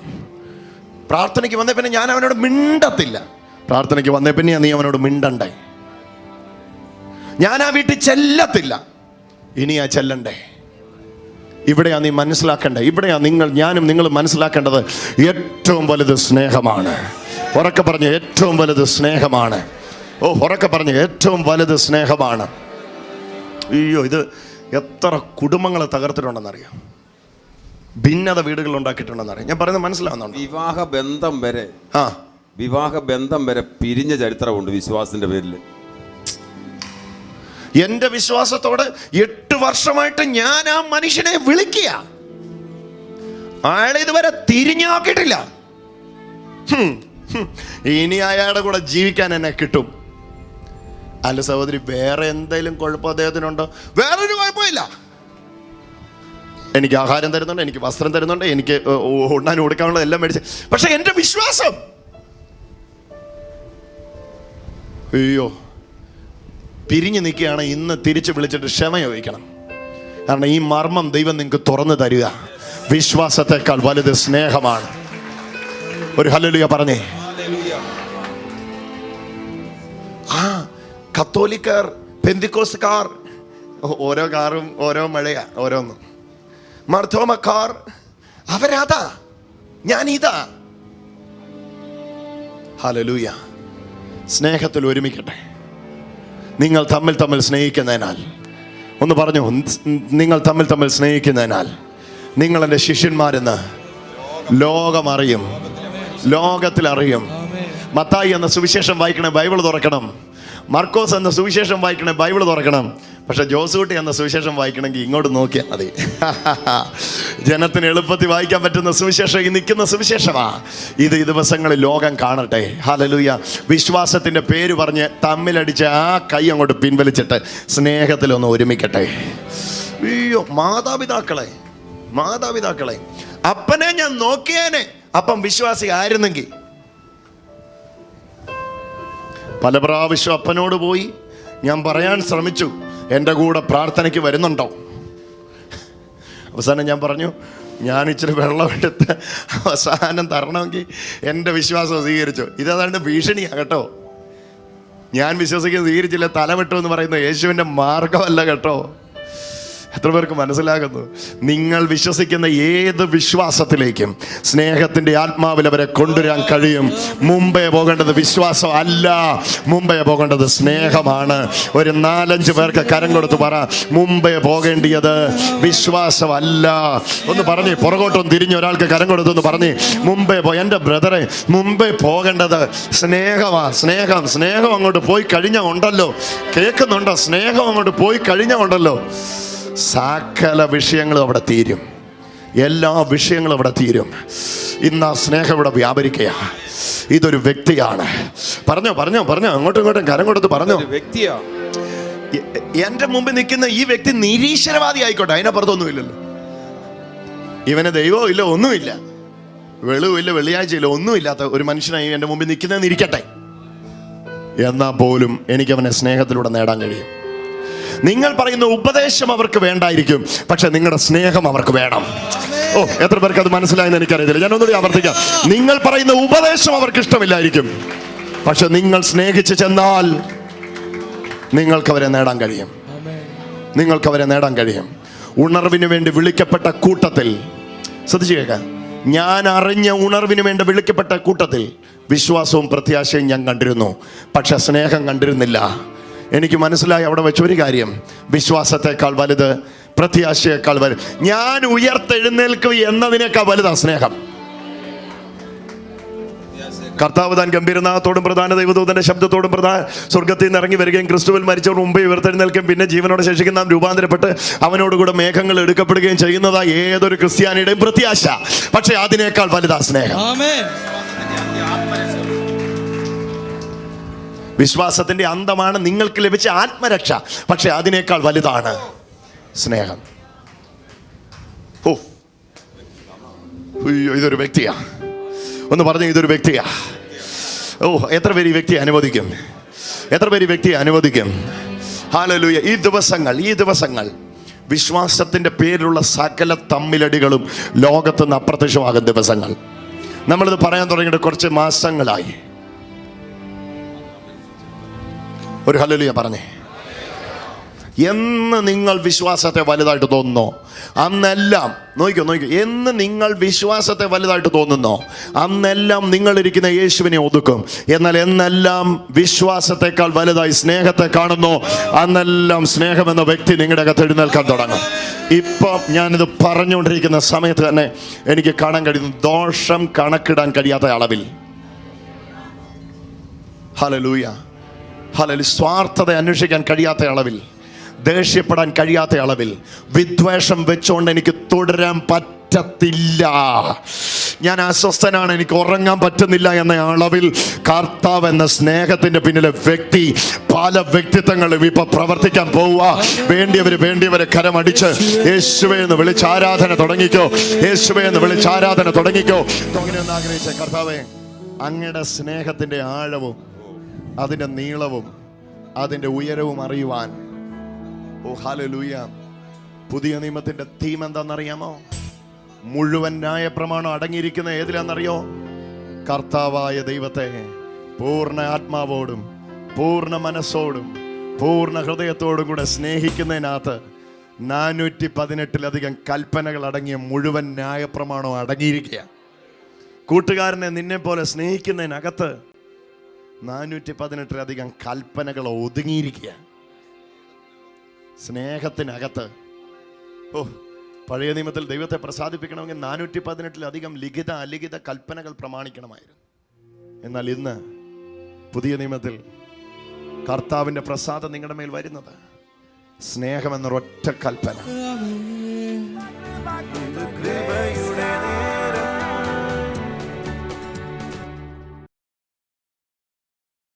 പ്രാർത്ഥനയ്ക്ക് വന്നേ പിന്നെ ഞാൻ അവനോട് മിണ്ടത്തില്ല. പ്രാർത്ഥനയ്ക്ക് വന്നേ പിന്നെ നീ അവനോട് മിണ്ടണ്ടേ. ഞാൻ ആ വീട്ടിൽ ചെല്ലത്തില്ല, ഇനിയാ ചെല്ലണ്ടേ. ഇവിടെയാ നീ മനസ്സിലാക്കണ്ടേ. ഇവിടെയാ ഞാനും നിങ്ങൾ മനസ്സിലാക്കേണ്ടത് ഏറ്റവും വലുത് സ്നേഹമാണ്. ഉറക്കെ പറഞ്ഞ് ഏറ്റവും വലുത് സ്നേഹമാണ്. ഉറക്കെ പറഞ്ഞ് ഏറ്റവും വലുത് സ്നേഹമാണ്. അയ്യോ, ഇത് എത്ര കുടുംബങ്ങളെ തകർത്തിട്ടുണ്ടെന്നറിയാം. ഭിന്നത വീടുകൾ ഉണ്ടാക്കിയിട്ടുണ്ടെന്നറിയാം. ഞാൻ പറയുന്നത് മനസ്സിലാവുന്നുണ്ട്. വിവാഹ ബന്ധം വരെ പിരിഞ്ഞ ചരിത്രമുണ്ട് വിശ്വാസത്തിന്റെ പേരിൽ. എന്റെ വിശ്വാസത്തോട് 8 വർഷമായിട്ട് ഞാൻ ആ മനുഷ്യനെ വിളിക്കുക, അയാളെ ഇതുവരെ തിരിഞ്ഞു നോക്കിയിട്ടില്ല. ഇനി അയാളുടെ കൂടെ ജീവിക്കാൻ എന്നെ കിട്ടും. അല്ല സഹോദരി, വേറെ എന്തെങ്കിലും കുഴപ്പം അദ്ദേഹത്തിനുണ്ടോ? വേറൊരു കുഴപ്പമില്ല. എനിക്ക് ആഹാരം തരുന്നുണ്ട്, എനിക്ക് വസ്ത്രം തരുന്നുണ്ട്, എനിക്ക് ഉണ്ണാൻ കൊടുക്കാനുള്ളത് എല്ലാം മേടിച്ച്. പക്ഷെ എൻ്റെ വിശ്വാസം, അയ്യോ, പിരിഞ്ഞു നിൽക്കുകയാണ്. ഇന്ന് തിരിച്ച് വിളിച്ചിട്ട് ക്ഷമ ചോദിക്കണം. കാരണം ഈ മർമ്മം ദൈവം നിങ്ങൾക്ക് തുറന്നു തരിക. വിശ്വാസത്തെക്കാൾ വലുത് സ്നേഹമാണ്. ഒരു ഹല്ലേലൂയ പറഞ്ഞേ. ആ കത്തോലിക്കർ, പെന്തിക്കോസ്തുകാർ, ഓരോ കാറും ഓരോ മഴയാ, ഓരോന്നും. മർത്തോമക്കാർ അവരതാ, ഞാനിതാ. ഹല്ലേലൂയ. സ്നേഹത്തിൽ ഒരുമിക്കട്ടെ. നിങ്ങൾ തമ്മിൽ സ്നേഹിക്കുന്നതിനാൽ, ഒന്ന് പറഞ്ഞു, നിങ്ങൾ തമ്മിൽ സ്നേഹിക്കുന്നതിനാൽ നിങ്ങൾ എൻ്റെ ശിഷ്യന്മാരെന്ന് ലോകം അറിയും, ലോകത്തിൽ അറിയും. മത്തായി എന്ന സുവിശേഷം വായിക്കണേ, ബൈബിൾ തുറക്കണം. മർക്കോസ് എന്ന സുവിശേഷം വായിക്കണേ, ബൈബിൾ തുറക്കണം. പക്ഷെ ജോസൂട്ടി എന്ന സുവിശേഷം വായിക്കണമെങ്കിൽ ഇങ്ങോട്ട് നോക്കിയാൽ മതി. ജനത്തിന് എളുപ്പത്തിൽ വായിക്കാൻ പറ്റുന്ന സുവിശേഷം ഈ നിൽക്കുന്ന സുവിശേഷമാ. ഇത് ഈ ദിവസങ്ങളിൽ ലോകം കാണട്ടെ. ഹല്ലേലൂയ. വിശ്വാസത്തിൻ്റെ പേര് പറഞ്ഞ് തമ്മിലടിച്ച് ആ കൈ അങ്ങോട്ട് പിൻവലിച്ചിട്ട് സ്നേഹത്തിലൊന്ന് ഒരുമിക്കട്ടെ. അയ്യോ, മാതാപിതാക്കളെ അപ്പനെ ഞാൻ നോക്കിയേനെ. അപ്പം വിശ്വാസി ആയിരുന്നെങ്കിൽ പല പ്രാവശ്യം അപ്പനോട് പോയി ഞാൻ പറയാൻ ശ്രമിച്ചു, എൻ്റെ കൂടെ പ്രാർത്ഥനയ്ക്ക് വരുന്നുണ്ടോ? അവസാനം ഞാൻ പറഞ്ഞു, ഞാൻ ഇച്ചിരി വെള്ളമെടുത്ത് അവസാനം തരണമെങ്കിൽ എൻ്റെ വിശ്വാസം സ്വീകരിച്ചു. ഇതേതാണ്ട് ഭീഷണിയാണ് കേട്ടോ. ഞാൻ വിശ്വസിക്കുന്നത് സ്വീകരിച്ചില്ല തലവിട്ടു എന്ന് പറയുന്നത് യേശുവിൻ്റെ മാർഗമല്ല കേട്ടോ. എത്ര പേർക്ക് മനസ്സിലാകുന്നു? നിങ്ങൾ വിശ്വസിക്കുന്ന ഏത് വിശ്വാസത്തിലേക്കും സ്നേഹത്തിൻ്റെ ആത്മാവിൽ അവരെ കൊണ്ടുവരാൻ കഴിയും. മുമ്പേ പോകേണ്ടത് വിശ്വാസം അല്ല, മുമ്പേ പോകേണ്ടത് സ്നേഹമാണ്. ഒരു 4-5 പേർക്ക് കരം കൊടുത്ത് പറ, മുമ്പേ പോകേണ്ടിയത് വിശ്വാസമല്ല. ഒന്ന് പറഞ്ഞ്, പുറകോട്ടൊന്ന് തിരിഞ്ഞ് ഒരാൾക്ക് കരം കൊടുത്തൊന്ന് പറഞ്ഞ്, മുമ്പേ എൻ്റെ ബ്രദറെ, മുമ്പേ പോകേണ്ടത് സ്നേഹമാണ്. സ്നേഹം അങ്ങോട്ട് പോയി കഴിഞ്ഞാൽ ഉണ്ടല്ലോ, കേൾക്കുന്നുണ്ടോ? സ്നേഹം അങ്ങോട്ട് പോയി കഴിഞ്ഞാൽ ഉണ്ടല്ലോ, സകല വിഷയങ്ങളും അവിടെ തീരും. എല്ലാ വിഷയങ്ങളും അവിടെ തീരും. ഇന്ന് ആ സ്നേഹം ഇവിടെ വ്യാപരിക്കുക. ഇതൊരു വ്യക്തിയാണ്. പറഞ്ഞോ അങ്ങോട്ടും ഇങ്ങോട്ടും കരം കൊടുത്ത് പറഞ്ഞോ. എന്റെ മുമ്പിൽ നിൽക്കുന്ന ഈ വ്യക്തി നിരീശ്വരവാദി ആയിക്കോട്ടെ, അതിനപ്പുറത്തൊന്നുമില്ലല്ലോ. ഇവന് ദൈവവും ഇല്ല, ഒന്നുമില്ല, വെളിവില്ല, വെള്ളിയാഴ്ചയില്ല, ഒന്നുമില്ലാത്ത ഒരു മനുഷ്യനായി എൻ്റെ മുമ്പിൽ നിൽക്കുന്നതെന്ന് ഇരിക്കട്ടെ. എന്നാൽ പോലും എനിക്ക് അവനെ സ്നേഹത്തിലൂടെ നേടാൻ കഴിയും. നിങ്ങൾ പറയുന്ന ഉപദേശം അവർക്ക് വേണ്ടായിരിക്കും, പക്ഷെ നിങ്ങളുടെ സ്നേഹം അവർക്ക് വേണം. ഓ, എത്ര പേർക്ക് അത് മനസ്സിലായെന്ന് എനിക്കറിയത്തില്ല. ഞാനൊന്നുകൂടി ആവർത്തിക്കാം. നിങ്ങൾ പറയുന്ന ഉപദേശം അവർക്ക് ഇഷ്ടമില്ലായിരിക്കും, പക്ഷെ നിങ്ങൾ സ്നേഹിച്ച് ചെന്നാൽ നിങ്ങൾക്കവരെ നേടാൻ കഴിയും. ഉണർവിന് വേണ്ടി വിളിക്കപ്പെട്ട കൂട്ടത്തിൽ, ശ്രദ്ധിച്ചു കേൾക്കാം, ഞാൻ അറിഞ്ഞ ഉണർവിന് വേണ്ടി വിളിക്കപ്പെട്ട കൂട്ടത്തിൽ വിശ്വാസവും പ്രത്യാശയും ഞാൻ കണ്ടിരുന്നു, പക്ഷെ സ്നേഹം കണ്ടിരുന്നില്ല. എനിക്ക് മനസ്സിലായി അവിടെ വെച്ചൊരു കാര്യം, വിശ്വാസത്തെക്കാൾ വലുത്, പ്രത്യാശയേക്കാൾ വലുത്, ഞാൻ ഉയർത്തെഴുന്നേൽക്കും എന്നതിനേക്കാൾ വലുതാ സ്നേഹം. കർത്താവ് താൻ ഗംഭീരനാഥത്തോടും പ്രധാന ദൈവദൂതന്റെ ശബ്ദത്തോടും സ്വർഗ്ഗത്തിൽ നിന്ന് ഇറങ്ങി വരികയും ക്രിസ്തുവിൽ മരിച്ചവർ മുമ്പേ ഉയർത്തെഴുന്നേൽക്കുകയും പിന്നെ ജീവനോടെ ശേഷിക്കുന്ന നാം രൂപാന്തരപ്പെട്ട് അവനോടുകൂടെ മേഘങ്ങൾ എടുക്കപ്പെടുകയും ചെയ്യുന്നതാ ഏതൊരു ക്രിസ്ത്യാനിയുടെയും പ്രത്യാശ. പക്ഷെ അതിനേക്കാൾ വലുതാ സ്നേഹം. വിശ്വാസത്തിന്റെ അന്തമാണ് നിങ്ങൾക്ക് ലഭിച്ച ആത്മരക്ഷ, പക്ഷെ അതിനേക്കാൾ വലുതാണ് സ്നേഹം. ഓ, ഇതൊരു വ്യക്തിയാ. ഒന്ന് പറഞ്ഞു, ഇതൊരു വ്യക്തിയാ. ഓ, എത്ര പേര് ഈ വ്യക്തിയെ അനുവദിക്കും? ഹല്ലേലൂയ. ഈ ദിവസങ്ങൾ വിശ്വാസത്തിന്റെ പേരിലുള്ള സകല തമ്മിലടികളും ലോകത്തുനിന്ന് അപ്രത്യക്ഷമാകും ദിവസങ്ങൾ. നമ്മളിത് പറയാൻ തുടങ്ങിയിട്ട് കുറച്ച് മാസങ്ങളായി. ഒരു ഹല്ലേലൂയ പറഞ്ഞേ. എന്ന് നിങ്ങൾ വിശ്വാസത്തെ വലുതായിട്ട് തോന്നുന്നോ അന്നെല്ലാം, നോക്കിക്കോ, എന്ന് നിങ്ങൾ വിശ്വാസത്തെ വലുതായിട്ട് തോന്നുന്നോ അന്നെല്ലാം നിങ്ങളിരിക്കുന്ന യേശുവിനെ ഒതുക്കും. എന്നാൽ എന്നെല്ലാം വിശ്വാസത്തെക്കാൾ വലുതായി സ്നേഹത്തെ കാണുന്നു, അന്നെല്ലാം സ്നേഹം എന്ന വ്യക്തി നിങ്ങളുടെ അകത്ത് എഴുന്നേൽക്കാൻ തുടങ്ങും. ഇപ്പം ഞാനിത് പറഞ്ഞുകൊണ്ടിരിക്കുന്ന സമയത്ത് തന്നെ എനിക്ക് കാണാൻ കഴിയുന്നു, ദോഷം കണക്കിടാൻ കഴിയാത്ത അളവിൽ, ഹല്ലേലൂയ, സ്വാർത്ഥത അന്വേഷിക്കാൻ കഴിയാത്ത അളവിൽ, ദേഷ്യപ്പെടാൻ കഴിയാത്ത അളവിൽ, വിദ്വേഷം വെച്ചുകൊണ്ട് എനിക്ക് തുടരാൻ പറ്റത്തില്ല ഞാൻ അസ്വസ്ഥനാണ്, എനിക്ക് ഉറങ്ങാൻ പറ്റുന്നില്ല എന്ന അളവിൽ കർത്താവ് എന്ന സ്നേഹത്തിന്റെ പിന്നിലെ വ്യക്തി പല വ്യക്തിത്വങ്ങളും ഇപ്പൊ പ്രവർത്തിക്കാൻ പോവുക. വേണ്ടിയവര് കരമടിച്ച് യേശുവേ എന്ന് വിളിച്ച് ആരാധന തുടങ്ങിക്കോ. യേശുവേ എന്ന് വിളിച്ച് ആരാധന തുടങ്ങിക്കോ. അങ്ങനെയൊന്ന് ആഗ്രഹിച്ച കർത്താവേ, അങ്ങയുടെ സ്നേഹത്തിന്റെ ആഴവും അതിന്റെ നീളവും അതിന്റെ ഉയരവും അറിയുവാൻ. ഓ ഹല്ലേലൂയ. പുതിയ നിയമത്തിന്റെ തീം എന്താണെന്നറിയാമോ? മുഴുവൻ ന്യായപ്രമാണം അടങ്ങിയിരിക്കുന്ന ഏതിലാണെന്നറിയോ? കർത്താവായ ദൈവത്തെ പൂർണ്ണ ആത്മാവോടും പൂർണ്ണ മനസ്സോടും പൂർണ്ണ ഹൃദയത്തോടും കൂടെ സ്നേഹിക്കുന്നതിനകത്ത് 418 കൽപ്പനകൾ അടങ്ങിയ മുഴുവൻ ന്യായപ്രമാണം അടങ്ങിയിരിക്കുക. കൂട്ടുകാരനെ നിന്നെ പോലെ സ്നേഹിക്കുന്നതിനകത്ത് 418 കൽപ്പനകൾ ഒതുങ്ങിയിരിക്കുക. സ്നേഹത്തിനകത്ത്. ഓ, പഴയ നിയമത്തിൽ ദൈവത്തെ പ്രസാദിപ്പിക്കണമെങ്കിൽ 418 ലിഖിത അലിഖിത കൽപ്പനകൾ പ്രമാണിക്കണമായിരുന്നു. എന്നാൽ ഇന്ന് പുതിയ നിയമത്തിൽ കർത്താവിന്റെ പ്രസാദം നിങ്ങളുടെ മേൽ വരുന്നത് സ്നേഹം എന്നൊരൊറ്റ കൽപ്പന.